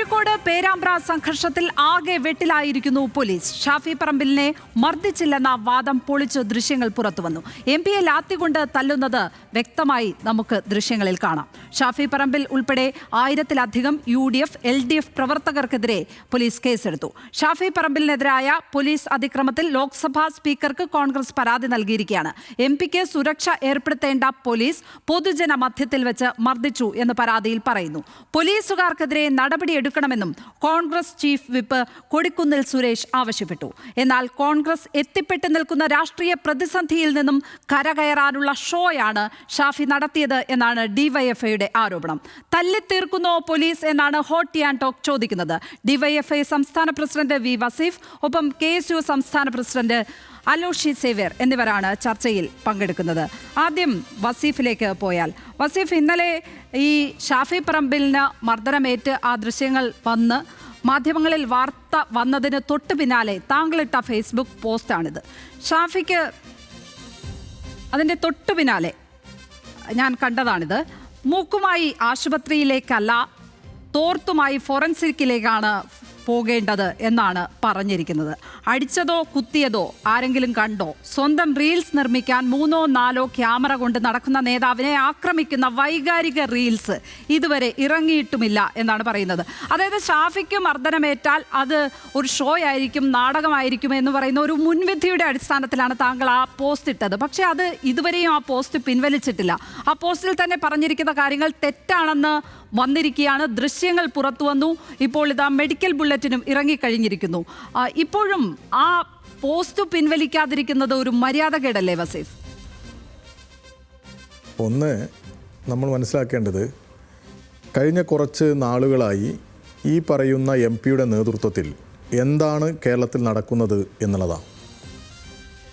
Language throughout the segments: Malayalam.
കോഴിക്കോട് പേരാമ്പ്ര സംഘർഷത്തിൽ ആകെ വെട്ടിലായിരിക്കുന്നു പോലീസ്. ഷാഫി പറമ്പിലിനെ മർദ്ദിച്ചില്ലെന്ന വാദം പൊളിച്ച് ദൃശ്യങ്ങൾ പുറത്തുവന്നു. എംപിയെ ലാത്തികൊണ്ട് തല്ലുന്നത് വ്യക്തമായി നമുക്ക് ദൃശ്യങ്ങളിൽ കാണാം. ഷാഫി പറമ്പിൽ ഉൾപ്പെടെ 1000-ലധികം UDF, LDF പ്രവർത്തകർക്കെതിരെ പോലീസ് കേസെടുത്തു. ഷാഫി പറമ്പിലിനെതിരായ പോലീസ് അതിക്രമത്തിൽ ലോക്സഭാ സ്പീക്കർക്ക് കോൺഗ്രസ് പരാതി നൽകിയിരിക്കുകയാണ്. എംപിക്ക് സുരക്ഷ ഏർപ്പെടുത്തേണ്ട പോലീസ് പൊതുജന മധ്യത്തിൽ വെച്ച് മർദ്ദിച്ചു എന്ന് പരാതിയിൽ പറയുന്നു. പോലീസുകാർക്കെതിരെ നടപടിയെടുക്കണമെന്നും കോൺഗ്രസ് ചീഫ് വിപ്പ് കൊടിക്കുന്നിൽ സുരേഷ് ആവശ്യപ്പെട്ടു. എന്നാൽ കോൺഗ്രസ് എത്തിപ്പെട്ടു നിൽക്കുന്ന രാഷ്ട്രീയ പ്രതിസന്ധിയിൽ നിന്നും കരകയറാനുള്ള ഷോയാണ് ഷാഫി നടത്തിയത് എന്നാണ് ഡിവൈഎഫ്ഐയുടെ ആരോപണം. തല്ലിത്തീർക്കുന്നോ പോലീസ് എന്നാണ് ഹോട്ട് ആൻഡ് ടോക്ക് ചോദിക്കുന്നത്. ഡിവൈഎഫ്ഐ സംസ്ഥാന പ്രസിഡന്റ് വി വസീഫ്, ഒപ്പം KSU സംസ്ഥാന പ്രസിഡന്റ് അലോഷി സേവ്യർ എന്നിവരാണ് ചർച്ചയിൽ പങ്കെടുക്കുന്നത്. ആദ്യം വസീഫിലേക്ക് പോയാൽ, വസീഫ്, ഇന്നലെ ഈ ഷാഫി പറമ്പിലിന് മർദ്ദനമേറ്റ് ആ ദൃശ്യങ്ങൾ വന്ന് മാധ്യമങ്ങളിൽ വാർത്ത വന്നതിന് തൊട്ടു പിന്നാലെ താങ്കളിട്ട ഫേസ്ബുക്ക് പോസ്റ്റാണിത്. ഷാഫിക്ക് അതിൻ്റെ തൊട്ടു പിന്നാലെ ഞാൻ കണ്ടതാണിത്. മൂക്കുമായി ആശുപത്രിയിലേക്കല്ല, തോർത്തുമായി ഫോറൻസിക്കിലേക്കാണ് പോകേണ്ടത് എന്നാണ് പറഞ്ഞിരിക്കുന്നത്. അടിച്ചതോ കുത്തിയതോ ആരെങ്കിലും കണ്ടോ? സ്വന്തം റീൽസ് നിർമ്മിക്കാൻ 3-4 ക്യാമറ കൊണ്ട് നടക്കുന്ന നേതാവിനെ ആക്രമിക്കുന്ന വൈകാരിക റീൽസ് ഇതുവരെ ഇറങ്ങിയിട്ടുമില്ല എന്നാണ് പറയുന്നത്. അതായത് ഷാഫിക്ക് മർദ്ദനമേറ്റാൽ അത് ഒരു ഷോ ആയിരിക്കും, നാടകമായിരിക്കും എന്ന് പറയുന്ന ഒരു മുൻവിധിയുടെ അടിസ്ഥാനത്തിലാണ് താങ്കൾ ആ പോസ്റ്റ് ഇട്ടത്. പക്ഷേ അത് ഇതുവരെയും ആ പോസ്റ്റ് പിൻവലിച്ചിട്ടില്ല. ആ പോസ്റ്റിൽ തന്നെ പറഞ്ഞിരിക്കുന്ന കാര്യങ്ങൾ തെറ്റാണെന്ന് വന്നിരിക്കുകയാണ്. ദൃശ്യങ്ങൾ പുറത്തു വന്നു. ഇപ്പോൾ ഇതാ മെഡിക്കൽ ബുള്ളറ്റിനും ഇറങ്ങിക്കഴിഞ്ഞിരിക്കുന്നു. ഇപ്പോഴും ആ പോസ്റ്റ് പിൻവലിക്കാതിരിക്കുന്നത് ഒരു മര്യാദകേടല്ലേ വസീഫ്? ഒന്ന് നമ്മൾ മനസ്സിലാക്കേണ്ടത്, കഴിഞ്ഞ കുറച്ച് നാളുകളായി ഈ പറയുന്ന MP-യുടെ നേതൃത്വത്തിൽ എന്താണ് കേരളത്തിൽ നടക്കുന്നത് എന്നുള്ളതാണ്.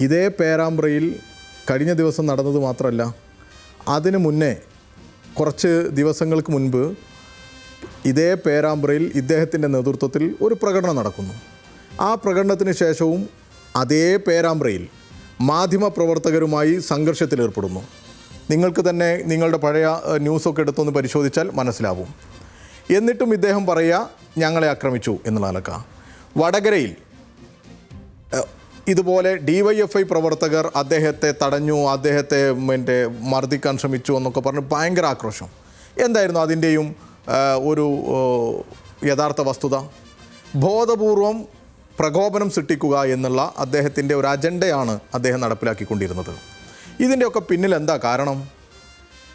ഇതേ പേരാമ്പ്രയിൽ കഴിഞ്ഞ ദിവസം നടന്നത് മാത്രമല്ല, അതിനു മുന്നേ കുറച്ച് ദിവസങ്ങൾക്ക് മുൻപ് ഇതേ പേരാമ്പ്രയിൽ ഇദ്ദേഹത്തിൻ്റെ നേതൃത്വത്തിൽ ഒരു പ്രകടനം നടക്കുന്നു. ആ പ്രകടനത്തിന് ശേഷവും അതേ പേരാമ്പ്രയിൽ മാധ്യമപ്രവർത്തകരുമായി സംഘർഷത്തിലേർപ്പെടുന്നു. നിങ്ങൾക്ക് തന്നെ നിങ്ങളുടെ പഴയ ന്യൂസൊക്കെ എടുത്തൊന്ന് പരിശോധിച്ചാൽ മനസ്സിലാവും. എന്നിട്ടും ഇദ്ദേഹം പറയുക ഞങ്ങളെ ആക്രമിച്ചു എന്നുള്ള നിലക്ക. വടകരയിൽ ഇതുപോലെ DYFI പ്രവർത്തകർ അദ്ദേഹത്തെ തടഞ്ഞു, അദ്ദേഹത്തെ മർദ്ദിക്കാൻ ശ്രമിച്ചു എന്നൊക്കെ പറഞ്ഞ് ഭയങ്കര ആക്രോശം. എന്തായിരുന്നു അതിൻ്റെയും ഒരു യഥാർത്ഥ വസ്തുത? ബോധപൂർവം പ്രകോപനം സൃഷ്ടിക്കുക എന്നുള്ള അദ്ദേഹത്തിൻ്റെ ഒരു അജണ്ടയാണ് അദ്ദേഹം നടപ്പിലാക്കിക്കൊണ്ടിരുന്നത്. ഇതിൻ്റെയൊക്കെ പിന്നിൽ എന്താ കാരണം?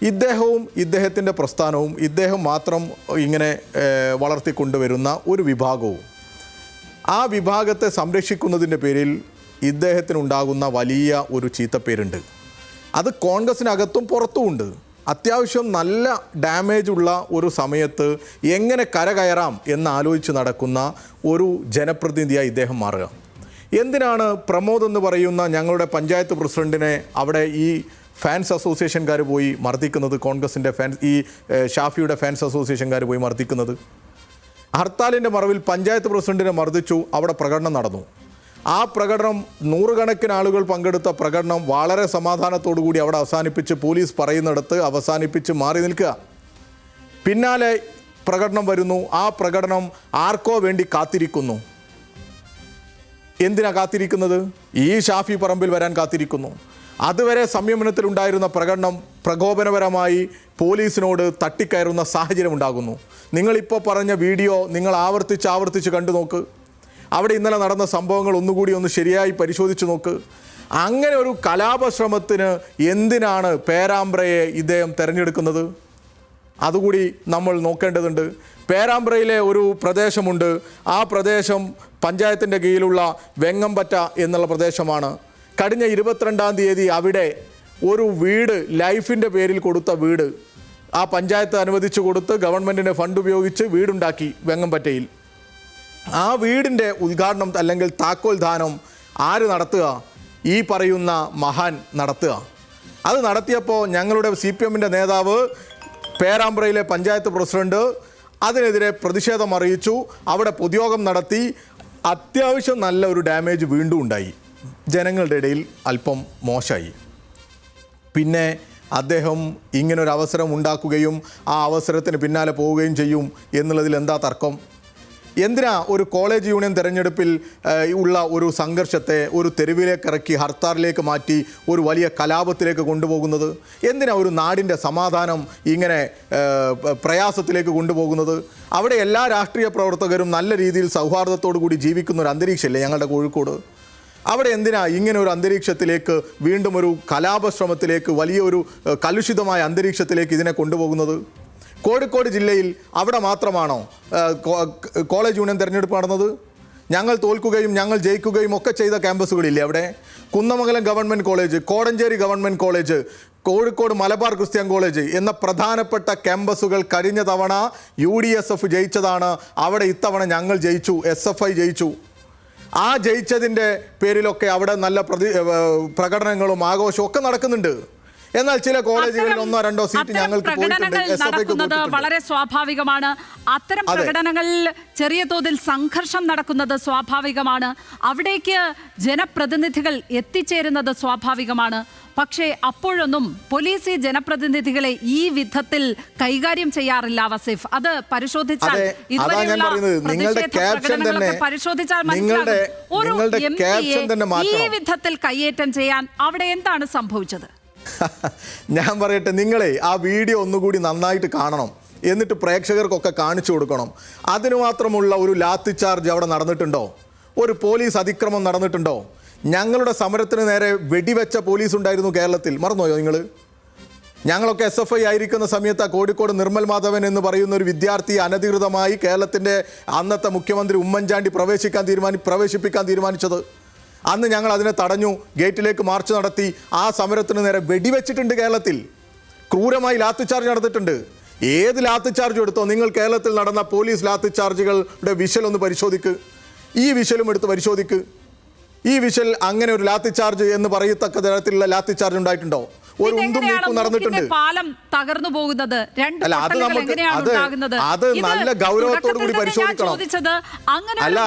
ഇദ്ദേഹവും ഇദ്ദേഹത്തിൻ്റെ പ്രസ്ഥാനവും ഇദ്ദേഹം മാത്രം ഇങ്ങനെ വളർത്തിക്കൊണ്ടുവരുന്ന ഒരു വിഭാഗവും, ആ വിഭാഗത്തെ സംരക്ഷിക്കുന്നതിൻ്റെ പേരിൽ ഇദ്ദേഹത്തിനുണ്ടാകുന്ന വലിയ ഒരു ചീത്തപ്പേരുണ്ട്. അത് കോൺഗ്രസിനകത്തും പുറത്തുമുണ്ട്. അത്യാവശ്യം നല്ല ഡാമേജ് ഉള്ള ഒരു സമയത്ത് എങ്ങനെ കരകയറാം എന്നാലോചിച്ച് നടക്കുന്ന ഒരു ജനപ്രതിനിധിയായി ഇദ്ദേഹം മാറുക. എന്തിനാണ് പ്രമോദ് എന്ന് പറയുന്ന ഞങ്ങളുടെ പഞ്ചായത്ത് പ്രസിഡൻറ്റിനെ അവിടെ ഈ ഫാൻസ് അസോസിയേഷൻകാർ പോയി മർദ്ദിക്കുന്നത്? കോൺഗ്രസിൻ്റെ ഈ ഷാഫിയുടെ ഫാൻസ് അസോസിയേഷൻകാർ പോയി മർദ്ദിക്കുന്നത്? ഹർത്താലിൻ്റെ മറവിൽ പഞ്ചായത്ത് പ്രസിഡൻറ്റിനെ മർദ്ദിച്ചു, അവിടെ പ്രകടനം നടന്നു. ആ പ്രകടനം 100 കണക്കിന് ആളുകൾ പങ്കെടുത്ത പ്രകടനം വളരെ സമാധാനത്തോടു കൂടി അവിടെ അവസാനിപ്പിച്ച് പോലീസ് പറയുന്നിടത്ത് അവസാനിപ്പിച്ച് മാറി നിൽക്കുക. പിന്നാലെ പ്രകടനം വരുന്നു. ആ പ്രകടനം ആർക്കോ വേണ്ടി കാത്തിരിക്കുന്നു. എന്തിനാ കാത്തിരിക്കുന്നത്? ഈ ഷാഫി പറമ്പിൽ വരാൻ കാത്തിരിക്കുന്നു. അതുവരെ സംയമനത്തിലുണ്ടായിരുന്ന പ്രകടനം പ്രകോപനപരമായി പോലീസിനോട് തട്ടിക്കയറുന്ന സാഹചര്യം ഉണ്ടാകുന്നു. നിങ്ങളിപ്പോൾ പറഞ്ഞ വീഡിയോ നിങ്ങൾ ആവർത്തിച്ച് കണ്ടു നോക്ക്. അവിടെ ഇന്നലെ നടന്ന സംഭവങ്ങൾ ഒന്നുകൂടി ഒന്ന് ശരിയായി പരിശോധിച്ച് നോക്ക്. അങ്ങനെ ഒരു കലാപശ്രമത്തിന് എന്തിനാണ് പേരാമ്പ്രയെ ഇദ്ദേഹം തിരഞ്ഞെടുക്കുന്നത്? അതുകൂടി നമ്മൾ നോക്കേണ്ടതുണ്ട്. പേരാമ്പ്രയിലെ ഒരു പ്രദേശമുണ്ട്. ആ പ്രദേശം പഞ്ചായത്തിൻ്റെ കീഴിലുള്ള വെങ്ങമ്പറ്റ എന്നുള്ള പ്രദേശമാണ്. കഴിഞ്ഞ 22-ാം തീയതി അവിടെ ഒരു വീട്, ലൈഫിൻ്റെ പേരിൽ കൊടുത്ത വീട്, ആ പഞ്ചായത്ത് അനുവദിച്ചു കൊടുത്ത് ഗവൺമെൻറ്റിൻ്റെ ഫണ്ട് ഉപയോഗിച്ച് വീടുണ്ടാക്കി വെങ്ങമ്പറ്റയിൽ. ആ വീടിൻ്റെ ഉദ്ഘാടനം അല്ലെങ്കിൽ താക്കോൽ ദാനം ആര് നടത്തുക? ഈ പറയുന്ന മഹാൻ നടത്തുക. അത് നടത്തിയപ്പോൾ ഞങ്ങളുടെ CPM-ൻ്റെ നേതാവ്, പേരാമ്പ്രയിലെ പഞ്ചായത്ത് പ്രസിഡന്റ് അതിനെതിരെ പ്രതിഷേധം അറിയിച്ചു. അവിടെ പൊതുയോഗം നടത്തി. അത്യാവശ്യം നല്ല ഒരു ഡാമേജ് വീണ്ടും ഉണ്ടായി. ജനങ്ങളുടെ ഇടയിൽ അല്പം മോശമായി. പിന്നെ അദ്ദേഹം ഇങ്ങനൊരു അവസരം ഉണ്ടാക്കുകയും ആ അവസരത്തിന് പിന്നാലെ പോവുകയും ചെയ്യും എന്നുള്ളതിൽ എന്താ തർക്കം? എന്തിനാ ഒരു കോളേജ് യൂണിയൻ തെരഞ്ഞെടുപ്പിൽ ഉള്ള ഒരു സംഘർഷത്തെ ഒരു തെരുവിലേക്ക് ഇറക്കി ഹർത്താലിലേക്ക് മാറ്റി ഒരു വലിയ കലാപത്തിലേക്ക് കൊണ്ടുപോകുന്നത്? എന്തിനാ ഒരു നാടിൻ്റെ സമാധാനം ഇങ്ങനെ പ്രയാസത്തിലേക്ക് കൊണ്ടുപോകുന്നത്? അവിടെ എല്ലാ രാഷ്ട്രീയ പ്രവർത്തകരും നല്ല രീതിയിൽ സൗഹാർദ്ദത്തോടു കൂടി ജീവിക്കുന്ന ഒരു അന്തരീക്ഷമല്ലേ ഞങ്ങളുടെ കോഴിക്കോട്? അവിടെ എന്തിനാ ഇങ്ങനെ ഒരു അന്തരീക്ഷത്തിലേക്ക്, വീണ്ടും ഒരു കലാപശ്രമത്തിലേക്ക്, വലിയൊരു കലുഷിതമായ അന്തരീക്ഷത്തിലേക്ക് ഇതിനെ കൊണ്ടുപോകുന്നത്? കോഴിക്കോട് ജില്ലയിൽ അവിടെ മാത്രമാണോ കോളേജ് യൂണിയൻ തെരഞ്ഞെടുപ്പ് നടന്നത്? ഞങ്ങൾ തോൽക്കുകയും ഞങ്ങൾ ജയിക്കുകയും ഒക്കെ ചെയ്ത ക്യാമ്പസുകളില്ലേ അവിടെ? Kunnamangalam government college, Kodanchery government college, Kozhikode Malabar Christian college എന്ന പ്രധാനപ്പെട്ട ക്യാമ്പസുകൾ കഴിഞ്ഞ തവണ UDSF ജയിച്ചതാണ്. അവിടെ ഇത്തവണ ഞങ്ങൾ ജയിച്ചു, SFI ജയിച്ചു. ആ ജയിച്ചതിൻ്റെ പേരിലൊക്കെ അവിടെ നല്ല പ്രകടനങ്ങളും ആഘോഷവും ഒക്കെ നടക്കുന്നുണ്ട്. എന്നാൽ ചില കോളേജുകളിൽ 1-2 സീറ്റ് ഞങ്ങൾക്ക് നടക്കുന്നത് വളരെ സ്വാഭാവികമാണ്. അത്തരം പ്രകടനങ്ങളിൽ ചെറിയ തോതിൽ സംഘർഷം നടക്കുന്നത് സ്വാഭാവികമാണ്. അവിടേക്ക് ജനപ്രതിനിധികൾ എത്തിച്ചേരുന്നത് സ്വാഭാവികമാണ്. പക്ഷേ അപ്പോഴൊന്നും പോലീസ് ഈ ജനപ്രതിനിധികളെ ഈ വിധത്തിൽ കൈകാര്യം ചെയ്യാറില്ല വസീഫ്. അത് പരിശോധിച്ചാൽ പരിശോധിച്ചാൽ മനസ്സിലാകും. ഒരു ഈ വിധത്തിൽ കയ്യേറ്റം ചെയ്യാൻ അവിടെ എന്താണ് സംഭവിച്ചത്? ഞാൻ പറയട്ടെ, നിങ്ങളെ ആ വീഡിയോ ഒന്നുകൂടി നന്നായിട്ട് കാണണം. എന്നിട്ട് പ്രേക്ഷകർക്കൊക്കെ കാണിച്ചു കൊടുക്കണം. അതിനു മാത്രമുള്ള ഒരു ലാത്തി ചാർജ് അവിടെ നടന്നിട്ടുണ്ടോ? ഒരു പോലീസ് അതിക്രമം നടന്നിട്ടുണ്ടോ? ഞങ്ങളുടെ സമരത്തിന് നേരെ വെടിവെച്ച പോലീസ് ഉണ്ടായിരുന്നു കേരളത്തിൽ. മറന്നുപോയോ നിങ്ങൾ? ഞങ്ങളൊക്കെ SFI ആയിരിക്കുന്ന സമയത്ത് കോഴിക്കോട് നിർമ്മൽ മാധവൻ എന്ന് പറയുന്ന ഒരു വിദ്യാർത്ഥിയെ അനധികൃതമായി കേരളത്തിൻ്റെ അന്നത്തെ മുഖ്യമന്ത്രി ഉമ്മൻചാണ്ടി പ്രവേശിപ്പിക്കാൻ തീരുമാനിച്ചത്. അന്ന് ഞങ്ങൾ അതിനെ തടഞ്ഞു, ഗേറ്റിലേക്ക് മാർച്ച് നടത്തി. ആ സമരത്തിന് നേരെ വെടിവെച്ചിട്ടുണ്ട് കേരളത്തിൽ. ക്രൂരമായി ലാത്തിച്ചാർജ് നടത്തിയിട്ടുണ്ട്. ഏത് ലാത്തിച്ചാർജും എടുത്തോ നിങ്ങൾ. കേരളത്തിൽ നടന്ന പോലീസ് ലാത്തിച്ചാർജുകളുടെ വിഷൽ ഒന്ന് പരിശോധിക്ക്. ഈ വിഷലും എടുത്ത് പരിശോധിക്ക്. ഈ വിഷൽ അങ്ങനെ ഒരു ലാത്തിച്ചാർജ് എന്ന് പറയത്തക്ക തരത്തിലുള്ള ലാത്തിച്ചാർജ് ഉണ്ടായിട്ടുണ്ടോ? ഒരു ഉന്തും നീക്കും നടന്നിട്ടുണ്ട്. പാലം തകർന്നു പോകുന്നത് അത് നല്ല ഗൗരവത്തോടു കൂടി പരിശോധിക്കണം. അല്ല,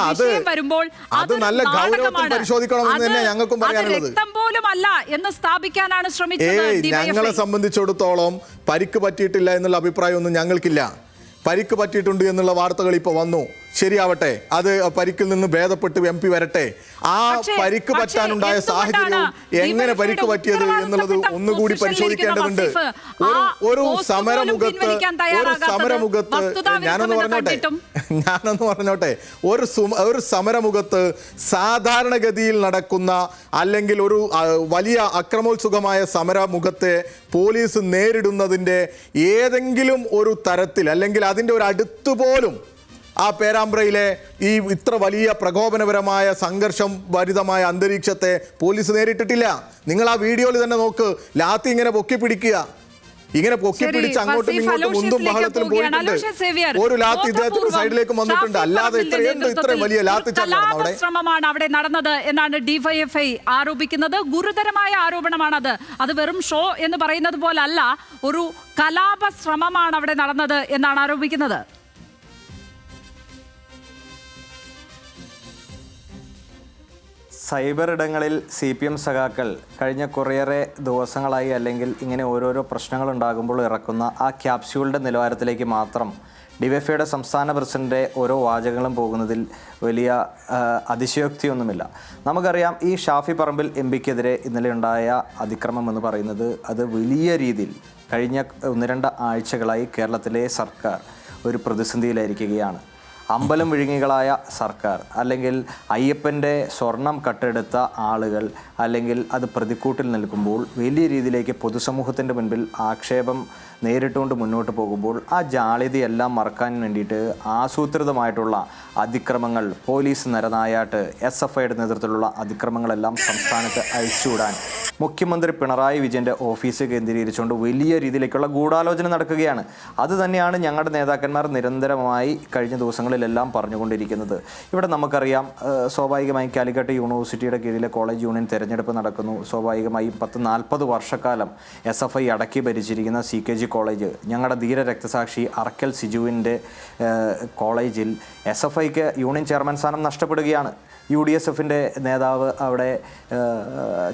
അത് നല്ല ഗൗരവത്തിൽ പരിശോധിക്കണം എന്ന് തന്നെ ഞങ്ങൾക്കും പറയാനുള്ളത്. എന്ന് സ്ഥാപിക്കാനാണ് ശ്രമിച്ചത്. ഞങ്ങളെ സംബന്ധിച്ചിടത്തോളം പരിക്ക് പറ്റിയിട്ടില്ല എന്നുള്ള അഭിപ്രായമൊന്നും ഞങ്ങൾക്കില്ല. പരിക്ക് പറ്റിയിട്ടുണ്ട് എന്നുള്ള വാർത്തകൾ ഇപ്പോൾ വന്നു. ശരിയാവട്ടെ, അത് പരിക്കിൽ നിന്ന് ഭേദപ്പെട്ട് MP വരട്ടെ. ആ പരിക്ക് പറ്റാനുണ്ടായ സാഹചര്യവും എങ്ങനെ പരിക്ക് പറ്റിയത് എന്നുള്ളത് ഒന്നുകൂടി പരിശോധിക്കേണ്ടതുണ്ട്. ഒരു സമരമുഖത്ത് ഞാനൊന്ന് പറഞ്ഞോട്ടെ ഒരു സമരമുഖത്ത് സാധാരണഗതിയിൽ നടക്കുന്ന അല്ലെങ്കിൽ ഒരു വലിയ അക്രമോത്സുകമായ സമരമുഖത്തെ പോലീസ് നേരിടുന്നതിൻ്റെ ഏതെങ്കിലും ഒരു തരത്തിൽ അല്ലെങ്കിൽ അതിൻ്റെ ഒരു അടുത്തുപോലും ആ പേരാമ്പ്രയിലെ ഈ ഇത്ര വലിയ പ്രകോപനപരമായ സംഘർഷം ഭരിതമായ അന്തരീക്ഷത്തെ പോലീസ് നേരിട്ടിട്ടില്ല. നിങ്ങൾ ആ വീഡിയോയിൽ തന്നെ നോക്ക്. ലാത്തി ഇങ്ങനെ പൊക്കി പിടിക്കുക, ഇങ്ങനെ പൊക്കി പിടിച്ച് അങ്ങോട്ടും ഇങ്ങോട്ടും മുന്തും ബഹളത്തിലും പോയിട്ടുണ്ട്. ഒരു ലാത്തി ഇദ്ദേഹത്തിന്റെ സൈഡിലേക്ക് വന്നിട്ടുണ്ട്. അല്ലാതെ ഇത്ര വലിയ ലാത്തി ശ്രമമാണ് അവിടെ നടന്നത് എന്നാണ് DYFI ആരോപിക്കുന്നത്. ഗുരുതരമായ ആരോപണമാണത്. അത് വെറും ഷോ എന്ന് പറയുന്നത് പോലല്ല, ഒരു കലാപ ശ്രമമാണ് അവിടെ നടന്നത് എന്നാണ് ആരോപിക്കുന്നത്. സൈബർ ഇടങ്ങളിൽ CPM സഖാക്കൾ കഴിഞ്ഞ കുറേയേറെ ദിവസങ്ങളായി അല്ലെങ്കിൽ ഇങ്ങനെ ഓരോരോ പ്രശ്നങ്ങൾ ഉണ്ടാകുമ്പോൾ ഇറക്കുന്ന ആ ക്യാപ്സ്യൂളിൻ്റെ നിലവാരത്തിലേക്ക് മാത്രം DYFIയുടെ സംസ്ഥാന പ്രസിഡൻ്റെ ഓരോ വാചകങ്ങളും പോകുന്നതിൽ വലിയ അതിശയോക്തിയൊന്നുമില്ല. നമുക്കറിയാം, ഈ ഷാഫി പറമ്പിൽ MPക്കെതിരെ ഇന്നലെ ഉണ്ടായ അതിക്രമം എന്ന് പറയുന്നത് അത് വലിയ രീതിയിൽ കഴിഞ്ഞ 1-2 ആഴ്ചകളായി കേരളത്തിലെ സർക്കാർ ഒരു പ്രതിസന്ധിയിലായിരിക്കുകയാണ്. അമ്പലം വിഴുങ്ങികളായ സർക്കാർ, അല്ലെങ്കിൽ അയ്യപ്പൻ്റെ സ്വർണം കട്ടെടുത്ത ആളുകൾ, അല്ലെങ്കിൽ അത് പ്രതിക്കൂട്ടിൽ നിൽക്കുമ്പോൾ വലിയ രീതിയിലേക്ക് പൊതുസമൂഹത്തിൻ്റെ മുൻപിൽ ആക്ഷേപം നേരിട്ടുകൊണ്ട് മുന്നോട്ട് പോകുമ്പോൾ ആ ജാള്യതയെല്ലാം മറക്കാൻ വേണ്ടിയിട്ട് ആസൂത്രിതമായിട്ടുള്ള അതിക്രമങ്ങൾ, പോലീസ് നരനായാട്ട്, SFIയുടെ നേതൃത്വത്തിലുള്ള അതിക്രമങ്ങളെല്ലാം സംസ്ഥാനത്ത് അഴിച്ചുവിടാൻ മുഖ്യമന്ത്രി പിണറായി വിജയൻ്റെ ഓഫീസ് കേന്ദ്രീകരിച്ചുകൊണ്ട് വലിയ രീതിയിലേക്കുള്ള ഗൂഢാലോചന നടക്കുകയാണ്. അത് തന്നെയാണ് ഞങ്ങളുടെ നേതാക്കന്മാർ നിരന്തരമായി കഴിഞ്ഞ ദിവസങ്ങളിലെല്ലാം പറഞ്ഞുകൊണ്ടിരിക്കുന്നത്. ഇവിടെ നമുക്കറിയാം, സ്വാഭാവികമായും കാലിക്കറ്റ് യൂണിവേഴ്സിറ്റിയുടെ കീഴിലെ കോളേജ് യൂണിയൻ തെരഞ്ഞെടുപ്പ് നടക്കുന്നു. സ്വാഭാവികമായും 10-40 വർഷക്കാലം SFI അടക്കി ഭരിച്ചിരിക്കുന്ന CKG കോളേജ്, ഞങ്ങളുടെ ധീര രക്തസാക്ഷി അറക്കൽ സിജുവിൻ്റെ കോളേജിൽ SFIക്ക് യൂണിയൻ ചെയർമാൻ സ്ഥാനം നഷ്ടപ്പെടുകയാണ്. UDSFിൻ്റെ നേതാവ് അവിടെ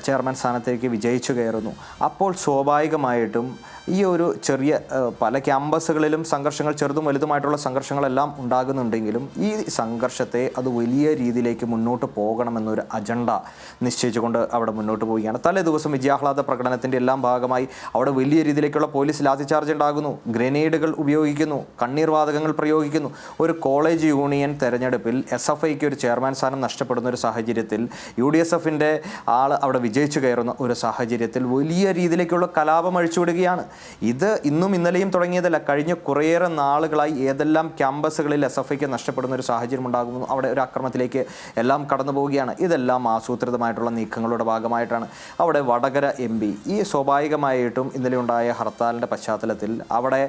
ചെയർമാൻ സ്ഥാനത്തേക്ക് വിജയിച്ചു കയറുന്നു. അപ്പോൾ സ്വാഭാവികമായിട്ടും ഈ ഒരു ചെറിയ പല ക്യാമ്പസുകളിലും സംഘർഷങ്ങൾ, ചെറുതും വലുതുമായിട്ടുള്ള സംഘർഷങ്ങളെല്ലാം ഉണ്ടാകുന്നുണ്ടെങ്കിലും ഈ സംഘർഷത്തെ അത് വലിയ രീതിയിലേക്ക് മുന്നോട്ട് പോകണമെന്നൊരു അജണ്ട നിശ്ചയിച്ചുകൊണ്ട് അവിടെ മുന്നോട്ട് പോവുകയാണ്. തലേ ദിവസം വിജയാഹ്ലാദ പ്രകടനത്തിൻ്റെ എല്ലാം ഭാഗമായി അവിടെ വലിയ രീതിയിലേക്കുള്ള പോലീസ് ലാത്തിചാർജ് ഉണ്ടാകുന്നു, ഗ്രനേഡുകൾ ഉപയോഗിക്കുന്നു, കണ്ണീർ വാതകങ്ങൾ പ്രയോഗിക്കുന്നു. ഒരു കോളേജ് യൂണിയൻ തെരഞ്ഞെടുപ്പിൽ SFIക്ക് ഒരു ചെയർമാൻ സ്ഥാനം നഷ്ടപ്പെടുന്ന ഒരു സാഹചര്യത്തിൽ UDSFിൻ്റെ ആൾ അവിടെ വിജയിച്ചു കയറുന്ന ഒരു സാഹചര്യത്തിൽ വലിയ രീതിയിലേക്കുള്ള കലാപം അഴിച്ചുവിടുകയാണ്. ഇത് ഇന്നും ഇന്നലെയും തുടങ്ങിയതല്ല. കഴിഞ്ഞ കുറേയേറെ നാളുകളായി ഏതെല്ലാം ക്യാമ്പസുകളിൽ SFIക്ക് നഷ്ടപ്പെടുന്ന ഒരു സാഹചര്യം ഉണ്ടാകുന്നു, അവിടെ ഒരു അക്രമത്തിലേക്ക് എല്ലാം കടന്നു പോവുകയാണ്. ഇതെല്ലാം ആസൂത്രിതമായിട്ടുള്ള നീക്കങ്ങളുടെ ഭാഗമായിട്ടാണ്. അവിടെ വടകര MP ഈ സ്വാഭാവികമായിട്ടും ഇന്നലെ ഉണ്ടായ ഹർത്താലിൻ്റെ പശ്ചാത്തലത്തിൽ അവിടെ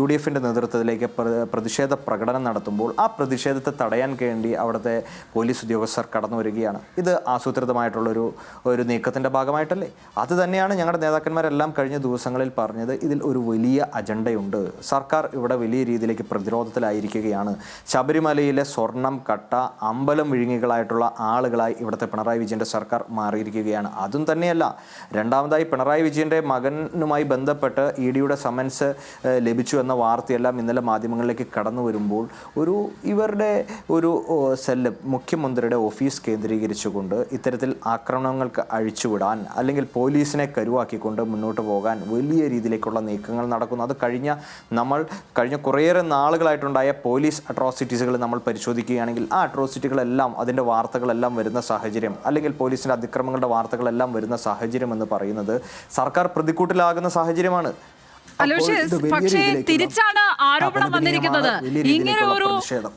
UDFിൻ്റെ നേതൃത്വത്തിലേക്ക് പ്രതിഷേധ പ്രകടനം നടത്തുമ്പോൾ ആ പ്രതിഷേധത്തെ തടയാൻ വേണ്ടി അവിടുത്തെ പോലീസ് ഉദ്യോഗസ്ഥർ കടന്നു വരികയാണ്. ഇത് ആസൂത്രിതമായിട്ടുള്ളൊരു നീക്കത്തിൻ്റെ ഭാഗമായിട്ടല്ലേ? അത് തന്നെയാണ് ഞങ്ങളുടെ നേതാക്കന്മാരെല്ലാം കഴിഞ്ഞ ദിവസങ്ങളിൽ പറഞ്ഞത്. ഇതിൽ ഒരു വലിയ അജണ്ടയുണ്ട്. സർക്കാർ ഇവിടെ വലിയ രീതിയിലേക്ക് പ്രതിരോധത്തിലായിരിക്കുകയാണ്. ശബരിമലയിലെ സ്വർണം കട്ട അമ്പലം വിഴുങ്ങികളായിട്ടുള്ള ആളുകളായി ഇവിടുത്തെ പിണറായി വിജയൻ്റെ സർക്കാർ മാറിയിരിക്കുകയാണ്. അതും തന്നെയല്ല, രണ്ടാമതായി പിണറായി വിജയൻ്റെ മകനുമായി ബന്ധപ്പെട്ട് EDയുടെ സമൻസ് ലഭിച്ചു എന്ന വാർത്തയെല്ലാം ഇന്നലെ മാധ്യമങ്ങളിലേക്ക് കടന്നു വരുമ്പോൾ ഇവരുടെ ഒരു സെല്ല് മുഖ്യമന്ത്രിയുടെ ഓഫീസ് കേന്ദ്രീകരിച്ചുകൊണ്ട് ഇത്തരത്തിൽ ആക്രമണങ്ങൾക്ക് അഴിച്ചുവിടാൻ അല്ലെങ്കിൽ പോലീസിനെ കരുവാക്കിക്കൊണ്ട് മുന്നോട്ട് പോകാൻ വലിയ രീതിയിലേക്കുള്ള നീക്കങ്ങൾ നടക്കുന്നു. അത് കഴിഞ്ഞ കുറേയേറെ നാളുകളായിട്ടുണ്ടായ പോലീസ് അട്രോസിറ്റീസുകൾ നമ്മൾ പരിശോധിക്കുകയാണെങ്കിൽ ആ അട്രോസിറ്റികളെല്ലാം, അതിൻ്റെ വാർത്തകളെല്ലാം വരുന്ന സാഹചര്യം, അല്ലെങ്കിൽ പോലീസിൻ്റെ അതിക്രമങ്ങളുടെ വാർത്തകളെല്ലാം വരുന്ന സാഹചര്യം എന്ന് പറയുന്നത് സർക്കാർ പ്രതിക്കൂട്ടിലാകുന്ന സാഹചര്യമാണ്. പക്ഷേ തിരിച്ചാണ് ആരോപണം വന്നിരിക്കുന്നത്.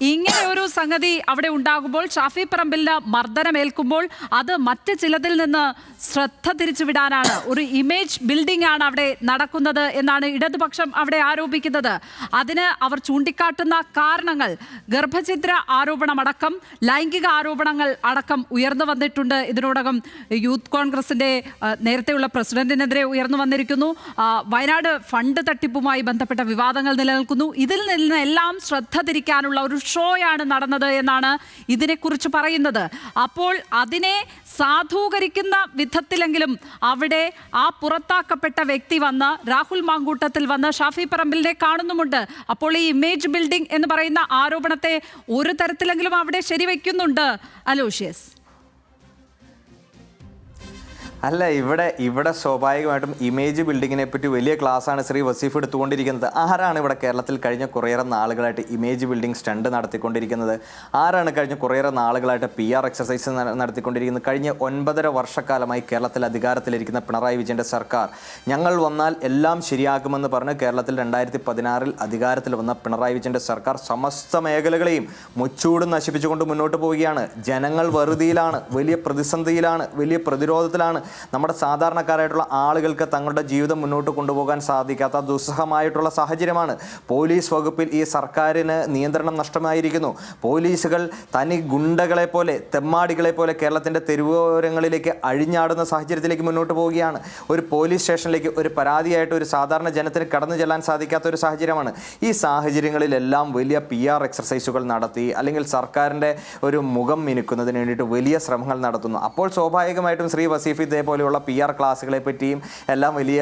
ഇങ്ങനെ ഒരു സംഗതി അവിടെ ഉണ്ടാകുമ്പോൾ, ഷാഫി പറമ്പിലിന് മർദ്ദനമേൽക്കുമ്പോൾ അത് മറ്റ് ചിലതിൽ നിന്ന് ശ്രദ്ധ തിരിച്ചുവിടാനാണ്, ഒരു ഇമേജ് ബിൽഡിംഗ് ആണ് അവിടെ നടക്കുന്നത് എന്നാണ് ഇടതുപക്ഷം അവിടെ ആരോപിക്കുന്നത്. അതിന് അവർ ചൂണ്ടിക്കാട്ടുന്ന കാരണങ്ങൾ ഗർഭഛിദ്ര ആരോപണമടക്കം ലൈംഗിക ആരോപണങ്ങൾ അടക്കം ഉയർന്നു വന്നിട്ടുണ്ട്. ഇതിനോടകം യൂത്ത് കോൺഗ്രസിന്റെ നേരത്തെയുള്ള പ്രസിഡന്റിനെതിരെ ഉയർന്നു വന്നിരിക്കുന്നു. വയനാട് ഫണ്ട് തട്ടിപ്പുമായി ബന്ധപ്പെട്ട വിവാദങ്ങൾ നിലനിൽക്കുന്നു. ഇതിൽ നിന്ന് എല്ലാം ശ്രദ്ധ തിരിക്കാനുള്ള ഒരു ഷോയാണ് നടന്നത് എന്നാണ് ഇതിനെക്കുറിച്ച് പറയുന്നത്. അപ്പോൾ അതിനെ സാധൂകരിക്കുന്ന വിധത്തിലെങ്കിലും അവിടെ ആ പുറത്താക്കപ്പെട്ട വ്യക്തി വന്ന് രാഹുൽ മാങ്കൂട്ടത്തിൽ വന്ന് ഷാഫി പറമ്പിലിനെ കാണുന്നുമുണ്ട്. അപ്പോൾ ഈ ഇമേജ് ബിൽഡിംഗ് എന്ന് പറയുന്ന ആരോപണത്തെ ഒരു തരത്തിലെങ്കിലും അവിടെ ശരിവെക്കുന്നുണ്ട് അലോഷ്യസ്. അല്ല, ഇവിടെ സ്വാഭാവികമായിട്ടും ഇമേജ് ബിൽഡിങ്ങിനെ പറ്റി വലിയ ക്ലാസ്സാണ് ശ്രീ വസീഫ് എടുത്തുകൊണ്ടിരിക്കുന്നത്. ആരാണ് ഇവിടെ കേരളത്തിൽ കഴിഞ്ഞ കുറേയേറെ നാളുകളായിട്ട് ഇമേജ് ബിൽഡിംഗ് സ്റ്റണ്ട് നടത്തിക്കൊണ്ടിരിക്കുന്നത്? ആരാണ് കഴിഞ്ഞ കുറേയേറെ നാളുകളായിട്ട് PR എക്സസൈസ് നടത്തിക്കൊണ്ടിരിക്കുന്നത്? കഴിഞ്ഞ 9.5 വർഷക്കാലമായി കേരളത്തിൽ അധികാരത്തിലിരിക്കുന്ന പിണറായി വിജയൻ്റെ സർക്കാർ ഞങ്ങൾ വന്നാൽ എല്ലാം ശരിയാക്കുമെന്ന് പറഞ്ഞ് കേരളത്തിൽ 2016 അധികാരത്തിൽ വന്ന പിണറായി വിജയൻ്റെ സർക്കാർ സമസ്ത മേഖലകളെയും മുച്ചൂടും നശിപ്പിച്ചുകൊണ്ട് മുന്നോട്ട് പോവുകയാണ്. ജനങ്ങൾ വറുതിയിലാണ്, വലിയ പ്രതിസന്ധിയിലാണ്, വലിയ പ്രതിരോധത്തിലാണ്. നമ്മുടെ സാധാരണക്കാരായിട്ടുള്ള ആളുകൾക്ക് തങ്ങളുടെ ജീവിതം മുന്നോട്ട് കൊണ്ടുപോകാൻ സാധിക്കാത്ത ദുസ്സഹമായിട്ടുള്ള സാഹചര്യമാണ്. പോലീസ് വകുപ്പിൽ ഈ സർക്കാരിന് നിയന്ത്രണം നഷ്ടമായിരിക്കുന്നു. പോലീസുകൾ തനി ഗുണ്ടകളെ പോലെ, തെമ്മാടികളെ പോലെ കേരളത്തിൻ്റെ തെരുവോരങ്ങളിലേക്ക് അഴിഞ്ഞാടുന്ന സാഹചര്യത്തിലേക്ക് മുന്നോട്ട് പോവുകയാണ്. ഒരു പോലീസ് സ്റ്റേഷനിലേക്ക് ഒരു പരാതിയായിട്ട് ഒരു സാധാരണ ജനത്തിന് കടന്നു ചെല്ലാൻ സാധിക്കാത്ത ഒരു സാഹചര്യമാണ്. ഈ സാഹചര്യങ്ങളിലെല്ലാം വലിയ PR എക്സർസൈസുകൾ നടത്തി അല്ലെങ്കിൽ സർക്കാരിൻ്റെ ഒരു മുഖം മിനുക്കുന്നതിന് വേണ്ടിയിട്ട് വലിയ ശ്രമങ്ങൾ നടത്തുന്നു. അപ്പോൾ സ്വാഭാവികമായിട്ടും ശ്രീ വസീഫ് ഇതേപോലെയുള്ള PR ക്ലാസ്സുകളെ പറ്റിയും എല്ലാം വലിയ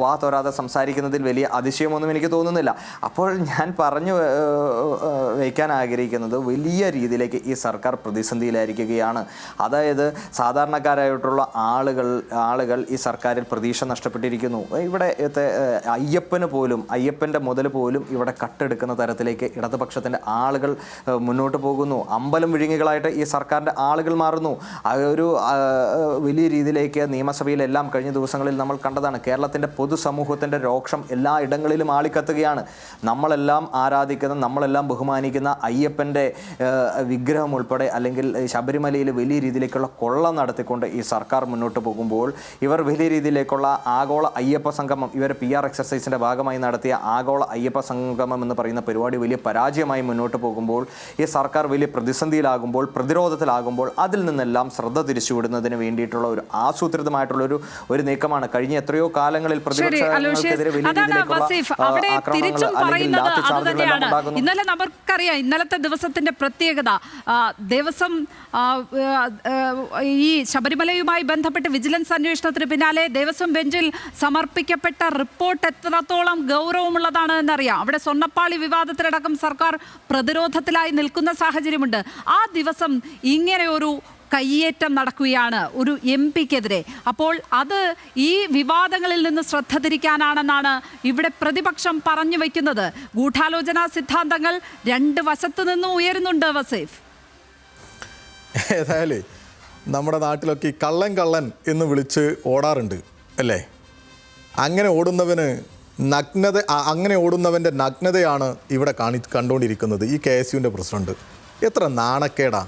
വാ തോരാതെ സംസാരിക്കുന്നതിൽ വലിയ അതിശയമൊന്നും എനിക്ക് തോന്നുന്നില്ല. അപ്പോൾ ഞാൻ പറഞ്ഞു വയ്ക്കാൻ ആഗ്രഹിക്കുന്നത് വലിയ രീതിയിലേക്ക് ഈ സർക്കാർ പ്രതിസന്ധിയിലായിരിക്കുകയാണ്. അതായത് സാധാരണക്കാരായിട്ടുള്ള ആളുകൾ ഈ സർക്കാരിൽ പ്രതീക്ഷ നഷ്ടപ്പെട്ടിരിക്കുന്നു. ഇവിടെ അയ്യപ്പൻ്റെ മുതൽ പോലും ഇവിടെ കട്ടെടുക്കുന്ന തരത്തിലേക്ക് ഇടതുപക്ഷത്തിൻ്റെ ആളുകൾ മുന്നോട്ട് പോകുന്നു. അമ്പലം വിഴുങ്ങികളായിട്ട് ഈ സർക്കാരിൻ്റെ ആളുകൾ മാറുന്നു. ഒരു വലിയ രീതിയിലേക്ക് നിയമസഭയിലെല്ലാം കഴിഞ്ഞ ദിവസങ്ങളിൽ നമ്മൾ കണ്ടതാണ്. കേരളത്തിൻ്റെ പൊതുസമൂഹത്തിൻ്റെ രോക്ഷം എല്ലാ ഇടങ്ങളിലും ആളിക്കത്തുകയാണ്. നമ്മളെല്ലാം ആരാധിക്കുന്ന, നമ്മളെല്ലാം ബഹുമാനിക്കുന്ന ബഹുമാനിക്കുന്ന അയ്യപ്പൻ്റെ വിഗ്രഹം ഉൾപ്പെടെ അല്ലെങ്കിൽ ശബരിമലയിൽ വലിയ രീതിയിലേക്കുള്ള കൊള്ള നടത്തിക്കൊണ്ട് ഈ സർക്കാർ മുന്നോട്ട് പോകുമ്പോൾ ഇവർ വലിയ രീതിയിലേക്കുള്ള ആഗോള അയ്യപ്പ സംഗമം, ഇവർ PR എക്സർസൈസിൻ്റെ ഭാഗമായി നടത്തിയ ആഗോള അയ്യപ്പ സംഗമം എന്ന് പറയുന്ന പരിപാടി വലിയ പരാജയമായി മുന്നോട്ട് പോകുമ്പോൾ ഈ സർക്കാർ വലിയ പ്രതിസന്ധിയിലാകുമ്പോൾ, പ്രതിരോധത്തിലാകുമ്പോൾ അതിൽ നിന്നെല്ലാം ശ്രദ്ധ തിരിച്ചുവിടുന്നതിന് വേണ്ടിയിട്ടുള്ള ഒരു ആസൂത്രിതമായിട്ടുള്ള ഒരു നീക്കമാണ് കഴിഞ്ഞ എത്രയോ കാലങ്ങളിൽ പ്രതിപക്ഷങ്ങൾക്കെതിരെ വലിയ രീതിയിലേക്കുള്ള ആക്രമണങ്ങൾ. ഇന്നലെ നമുക്കറിയാം, ഇന്നലത്തെ ദിവസത്തിന്റെ പ്രത്യേകത ദേവസ്വം ഈ ശബരിമലയുമായി ബന്ധപ്പെട്ട് വിജിലൻസ് അന്വേഷണത്തിന് പിന്നാലെ ദേവസ്വം ബെഞ്ചിൽ സമർപ്പിക്കപ്പെട്ട റിപ്പോർട്ട് എത്രത്തോളം ഗൗരവമുള്ളതാണ് എന്നറിയാം. അവിടെ സ്വർണ്ണപ്പാളി വിവാദത്തിലടക്കം സർക്കാർ പ്രതിരോധത്തിലായി നിൽക്കുന്ന സാഹചര്യമുണ്ട്. ആ ദിവസം ഇങ്ങനെ ഒരു കയ്യേറ്റം നടക്കുകയാണ് ഒരു MP-ക്കെതിരെ. അപ്പോൾ അത് ഈ വിവാദങ്ങളിൽ നിന്ന് ശ്രദ്ധ തിരിക്കാനാണെന്നാണ് ഇവിടെ പ്രതിപക്ഷം പറഞ്ഞു വയ്ക്കുന്നത്. ഗൂഢാലോചനാ സിദ്ധാന്തങ്ങൾ രണ്ട് വശത്തു നിന്നും ഉയരുന്നുണ്ട്. വസീഫ്, ഏതായാലും നമ്മുടെ നാട്ടിലൊക്കെ ഈ കള്ളൻ എന്ന് വിളിച്ച് ഓടാറുണ്ട് അല്ലേ? അങ്ങനെ ഓടുന്നവൻ്റെ നഗ്നതയാണ് ഇവിടെ കണ്ടുകൊണ്ടിരിക്കുന്നത് ഈ KSUവിൻ്റെ പ്രസിഡന്റ്. എത്ര നാണക്കേടാ!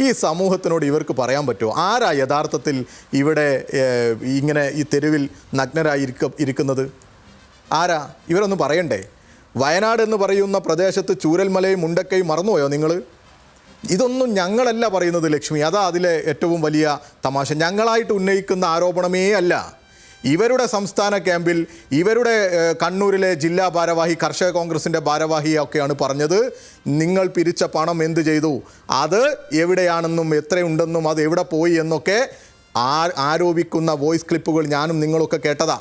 ഈ സമൂഹത്തിനോട് ഇവർക്ക് പറയാൻ പറ്റുമോ? ആരാ യഥാർത്ഥത്തിൽ ഇവിടെ ഇങ്ങനെ ഈ തെരുവിൽ നഗ്നരായി ഇരിക്കുന്നത്? ആരാ? ഇവരൊന്നും പറയണ്ടേ? വയനാട് എന്ന് പറയുന്ന പ്രദേശത്ത് ചൂരൽമലയും മുണ്ടക്കയും മറന്നുപോയോ നിങ്ങൾ? ഇതൊന്നും ഞങ്ങളല്ല പറയുന്നത് ലക്ഷ്മി. അതാ അതിലെ ഏറ്റവും വലിയ തമാശ. ഞങ്ങളായിട്ട് ഉന്നയിക്കുന്ന ആരോപണമേ അല്ല. ഇവരുടെ സംസ്ഥാന ക്യാമ്പിൽ ഇവരുടെ കണ്ണൂരിലെ ജില്ലാ ഭാരവാഹി, കർഷക കോൺഗ്രസിൻ്റെ ഭാരവാഹിയൊക്കെയാണ് പറഞ്ഞത്, നിങ്ങൾ പിരിച്ച പണം എന്ത് ചെയ്തു, അത് എവിടെയാണെന്നും എത്രയുണ്ടെന്നും അത് എവിടെ പോയി എന്നൊക്കെ ആരോപിക്കുന്ന വോയിസ് ക്ലിപ്പുകൾ ഞാനും നിങ്ങളൊക്കെ കേട്ടതാ.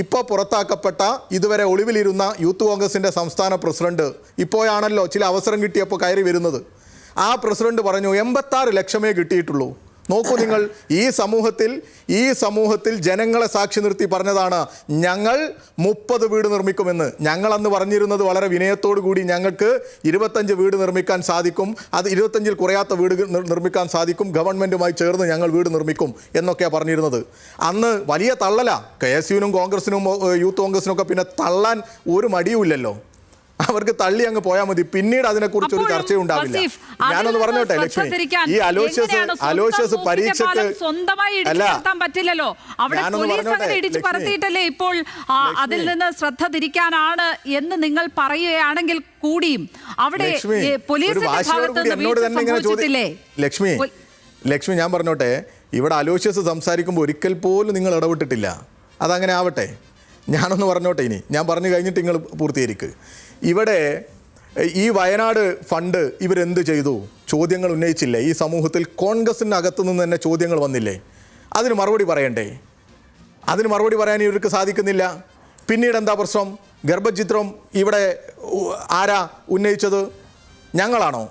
ഇപ്പോൾ പുറത്താക്കപ്പെട്ട ഇതുവരെ ഒളിവിലിരുന്ന യൂത്ത് കോൺഗ്രസിൻ്റെ സംസ്ഥാന പ്രസിഡന്റ് ഇപ്പോഴാണല്ലോ ചില അവസരം കിട്ടിയപ്പോൾ കയറി വരുന്നത്. ആ പ്രസിഡന്റ് പറഞ്ഞു 86 ലക്ഷമേ കിട്ടിയിട്ടുള്ളൂ. നോക്കൂ നിങ്ങൾ, ഈ സമൂഹത്തിൽ ജനങ്ങളെ സാക്ഷി നിർത്തി പറഞ്ഞതാണ് ഞങ്ങൾ 30 വീട് നിർമ്മിക്കുമെന്ന്. ഞങ്ങളന്ന് പറഞ്ഞിരുന്നത് വളരെ വിനയത്തോടു കൂടി ഞങ്ങൾക്ക് 25 വീട് നിർമ്മിക്കാൻ സാധിക്കും, അത് 25-ൽ കുറയാത്ത വീട് നിർമ്മിക്കാൻ സാധിക്കും, ഗവൺമെൻറ്റുമായി ചേർന്ന് ഞങ്ങൾ വീട് നിർമ്മിക്കും എന്നൊക്കെയാണ് പറഞ്ഞിരുന്നത്. അന്ന് വലിയ തള്ളല. KSUവിനും കോൺഗ്രസിനും യൂത്ത് കോൺഗ്രസിനൊക്കെ പിന്നെ തള്ളാൻ ഒരു മടിയുമില്ലല്ലോ. അവർക്ക് തള്ളി അങ്ങ് പോയാൽ മതി. പിന്നീട് അതിനെക്കുറിച്ച് ഒരു ചർച്ചയുണ്ടാവില്ല. ഞാനൊന്ന് പറഞ്ഞോട്ടെ ലക്ഷ്മി, ഈ അലോഷ്യസ് പരീക്ഷയ്ക്ക് അല്ല, ഞാനൊന്ന് പറഞ്ഞോട്ടെ, ഇപ്പോൾ അതിൽ നിന്ന് ശ്രദ്ധ തിരിക്കാനാണ് എന്ന് നിങ്ങൾ പറയുകയാണെങ്കിൽ കൂടിയും അവിടെ ലക്ഷ്മി ഞാൻ പറഞ്ഞോട്ടെ, ഇവിടെ അലോഷ്യസ് സംസാരിക്കുമ്പോൾ ഒരിക്കൽ പോലും നിങ്ങൾ ഇടപെട്ടിട്ടില്ല. അതങ്ങനെ ആവട്ടെ. ഞാനൊന്ന് പറഞ്ഞോട്ടെ, ഇനി ഞാൻ പറഞ്ഞു കഴിഞ്ഞിട്ട് നിങ്ങൾ പൂർത്തീകരിക്കുക. ഇവിടെ ഈ വയനാട് ഫണ്ട് ഇവരെന്ത് ചെയ്തു? ചോദ്യങ്ങൾ ഉന്നയിച്ചില്ലേ? ഈ സമൂഹത്തിൽ കോൺഗ്രസിനകത്ത് നിന്ന് തന്നെ ചോദ്യങ്ങൾ വന്നില്ലേ? അതിന് മറുപടി പറയണ്ടേ? അതിന് മറുപടി പറയാൻ ഇവർക്ക് സാധിക്കുന്നില്ല. പിന്നീട് എന്താ പ്രശ്നം? ഗർഭചിത്രം ഇവിടെ ആരാ ഉന്നയിച്ചത്? ഞങ്ങളാണോ?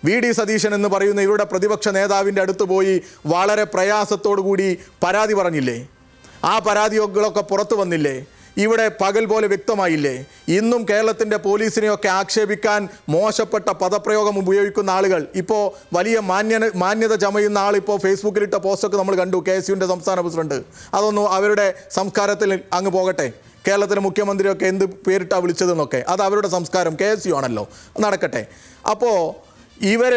VD സതീശൻ എന്ന് പറയുന്ന ഇവരുടെ പ്രതിപക്ഷ നേതാവിൻ്റെ അടുത്ത് പോയി വളരെ പ്രയാസത്തോടു കൂടി പരാതി പറഞ്ഞില്ലേ? ആ പരാതികളൊക്കെ പുറത്തു വന്നില്ലേ? ഇവിടെ പകൽ പോലെ വ്യക്തമായില്ലേ? ഇന്നും കേരളത്തിൻ്റെ പോലീസിനെയൊക്കെ ആക്ഷേപിക്കാൻ മോശപ്പെട്ട പദപ്രയോഗം ഉപയോഗിക്കുന്ന ആളുകൾ, ഇപ്പോൾ വലിയ മാന്യത ചമയുന്ന ആളിപ്പോൾ ഫേസ്ബുക്കിലിട്ട പോസ്റ്റൊക്കെ നമ്മൾ കണ്ടു. KSUവിൻ്റെ സംസ്ഥാന പ്രസിഡന്റ്. അതൊന്നും അവരുടെ സംസ്കാരത്തിൽ അങ്ങ് പോകട്ടെ. കേരളത്തിലെ മുഖ്യമന്ത്രിയൊക്കെ എന്ത് പേരിട്ടാണ് വിളിച്ചതെന്നൊക്കെ അത് അവരുടെ സംസ്കാരം. KSU ആണല്ലോ, നടക്കട്ടെ. അപ്പോൾ ഇവർ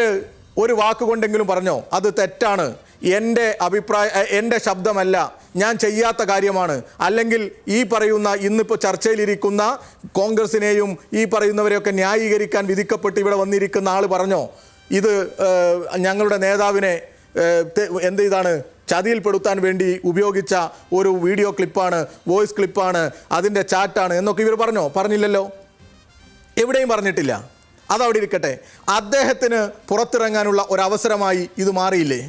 ഒരു വാക്കുകൊണ്ടെങ്കിലും പറഞ്ഞോ അത് തെറ്റാണ്, എൻ്റെ ശബ്ദമല്ല, ഞാൻ ചെയ്യാത്ത കാര്യമാണ്, അല്ലെങ്കിൽ ഈ പറയുന്ന ഇന്നിപ്പോൾ ചർച്ചയിലിരിക്കുന്ന കോൺഗ്രസിനെയും ഈ പറയുന്നവരെയൊക്കെ ന്യായീകരിക്കാൻ വിധിക്കപ്പെട്ട് ഇവിടെ വന്നിരിക്കുന്ന ആൾ പറഞ്ഞോ ഇത് ഞങ്ങളുടെ നേതാവിനെ ഇതാണ് ചതിയിൽപ്പെടുത്താൻ വേണ്ടി ഉപയോഗിച്ച ഒരു വീഡിയോ ക്ലിപ്പാണ്, വോയിസ് ക്ലിപ്പാണ്, അതിൻ്റെ ചാറ്റാണ് എന്നൊക്കെ ഇവർ പറഞ്ഞോ? പറഞ്ഞില്ലല്ലോ, എവിടെയും പറഞ്ഞിട്ടില്ല. അതവിടെ ഇരിക്കട്ടെ. അദ്ദേഹത്തിന് പുറത്തിറങ്ങാനുള്ള ഒരവസരമായി ഇത് മാറിയില്ലേ?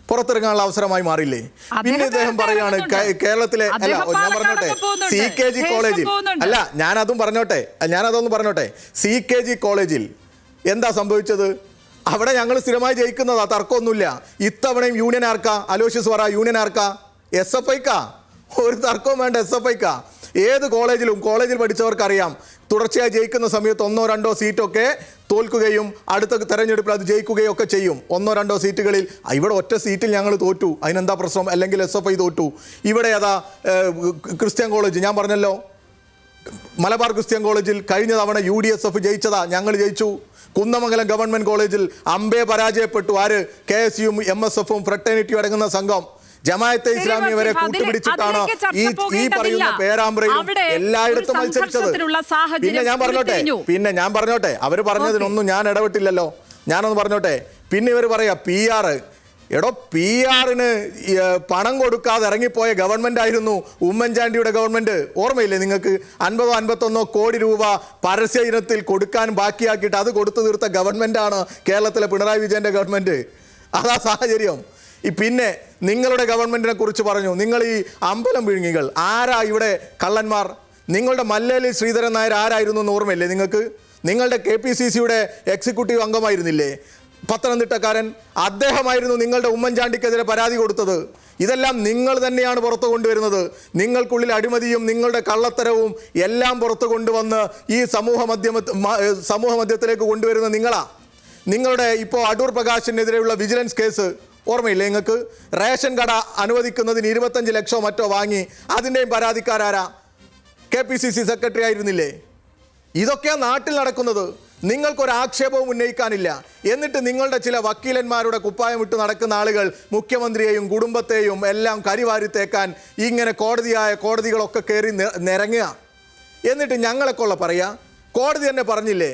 പുറത്തിറങ്ങാനുള്ള അവസരമായി മാറിയില്ലേ? പിന്നെ ഇദ്ദേഹം പറയാണ് കേരളത്തിലെ അല്ല, ഞാൻ പറഞ്ഞോട്ടെ, CKG കോളേജിൽ അല്ല, ഞാനതൊന്നും പറഞ്ഞോട്ടെ, CKG കോളേജിൽ എന്താ സംഭവിച്ചത്? അവിടെ ഞങ്ങൾ സ്ഥിരമായി ജയിക്കുന്നതാ, തർക്കമൊന്നുമില്ല. ഇത്തവണയും യൂണിയൻ ആർക്കാ? അലോഷ്യസ് പറ, യൂണിയൻ ആർക്കാ? SFIക്കാ? ഒരു തർക്കവും വേണ്ട, SFIക്കാ. ഏത് കോളേജിൽ പഠിച്ചവർക്കറിയാം, തുടർച്ചയായി ജയിക്കുന്ന സമയത്ത് 1-2 സീറ്റൊക്കെ തോൽക്കുകയും അടുത്ത തെരഞ്ഞെടുപ്പിൽ അത് ജയിക്കുകയും ഒക്കെ ചെയ്യും. 1-2 സീറ്റുകളിൽ. ഇവിടെ ഒറ്റ സീറ്റിൽ ഞങ്ങൾ തോറ്റു, അതിനെന്താ പ്രശ്നം? അല്ലെങ്കിൽ SFI തോറ്റു. ഇവിടെ അതാ ക്രിസ്ത്യൻ കോളേജ്, ഞാൻ പറഞ്ഞല്ലോ, മലബാർ ക്രിസ്ത്യൻ കോളേജിൽ കഴിഞ്ഞ തവണ UDSF ജയിച്ചതാ, ഞങ്ങൾ ജയിച്ചു. കുന്നമംഗലം ഗവൺമെൻറ് കോളേജിൽ അമ്പേ പരാജയപ്പെട്ടു. ആര്? KSU യും MSFും ഫ്രട്ടേണിറ്റിയും അടങ്ങുന്ന സംഘം. ജമാഅത്തെ ഇസ്ലാമി വരെ കൂട്ടുപിടിച്ചിട്ടാണ് ഈ പറയുന്ന പേരാമ്പ്രയും എല്ലായിടത്തും മത്സരിച്ചത്. പിന്നെ ഞാൻ പറഞ്ഞോട്ടെ അവർ പറഞ്ഞതിനൊന്നും ഞാൻ ഇടപെട്ടില്ലല്ലോ. ഞാനൊന്ന് പറഞ്ഞോട്ടെ. പിന്നെ ഇവർ പറയാ PR. എടോ, PR-ന് പണം കൊടുക്കാതെ ഇറങ്ങിപ്പോയ ഗവൺമെന്റ് ആയിരുന്നു ഉമ്മൻചാണ്ടിയുടെ ഗവൺമെന്റ്. ഓർമ്മയില്ലേ നിങ്ങൾക്ക്? 50-51 കോടി രൂപ പരസ്യ ഇനത്തിൽ കൊടുക്കാൻ ബാക്കിയാക്കിയിട്ട് അത് കൊടുത്തു തീർത്ത ഗവൺമെന്റാണ് കേരളത്തിലെ പിണറായി വിജയന്റെ ഗവൺമെന്റ്. അതാ സാഹചര്യം. പിന്നെ നിങ്ങളുടെ ഗവൺമെന്റിനെ കുറിച്ച് പറഞ്ഞു. നിങ്ങൾ ഈ അമ്പലം വിഴുങ്ങികൾ ആരാ ഇവിടെ കള്ളന്മാർ? നിങ്ങളുടെ മല്ലേലി ശ്രീധരൻ നായർ ആരായിരുന്നു എന്ന് ഓർമ്മയില്ലേ നിങ്ങൾക്ക്? നിങ്ങളുടെ KPCC-യുടെ എക്സിക്യൂട്ടീവ് അംഗമായിരുന്നില്ലേ പത്തനംതിട്ടക്കാരൻ? അദ്ദേഹമായിരുന്നു നിങ്ങളുടെ ഉമ്മൻചാണ്ടിക്കെതിരെ പരാതി കൊടുത്തത്. ഇതെല്ലാം നിങ്ങൾ തന്നെയാണ് പുറത്തു കൊണ്ടുവരുന്നത്. നിങ്ങൾക്കുള്ളിൽ അഴിമതിയും നിങ്ങളുടെ കള്ളത്തരവും എല്ലാം പുറത്തു കൊണ്ടുവന്ന് ഈ സമൂഹ മധ്യത്തിലേക്ക് കൊണ്ടുവരുന്ന നിങ്ങളാ. നിങ്ങളുടെ ഇപ്പോൾ അടൂർ പ്രകാശിനെതിരെയുള്ള വിജിലൻസ് കേസ് ഓർമ്മയില്ലേ നിങ്ങൾക്ക്? റേഷൻ കട അനുവദിക്കുന്നതിന് 25 ലക്ഷമോ മറ്റോ വാങ്ങി. അതിൻ്റെയും പരാതിക്കാരാരാ? KPCC സെക്രട്ടറി ആയിരുന്നില്ലേ? ഇതൊക്കെയാണ് നാട്ടിൽ നടക്കുന്നത്. നിങ്ങൾക്കൊരാക്ഷേപവും ഉന്നയിക്കാനില്ല. എന്നിട്ട് നിങ്ങളുടെ ചില വക്കീലന്മാരുടെ കുപ്പായം ഇട്ട് നടക്കുന്ന ആളുകൾ മുഖ്യമന്ത്രിയെയും കുടുംബത്തെയും എല്ലാം കരിവാരി തേക്കാൻ ഇങ്ങനെ കോടതികളൊക്കെ കയറി നിരങ്ങുക. എന്നിട്ട് ഞങ്ങളെക്കൊള്ള പറയുക. കോടതി തന്നെ പറഞ്ഞില്ലേ,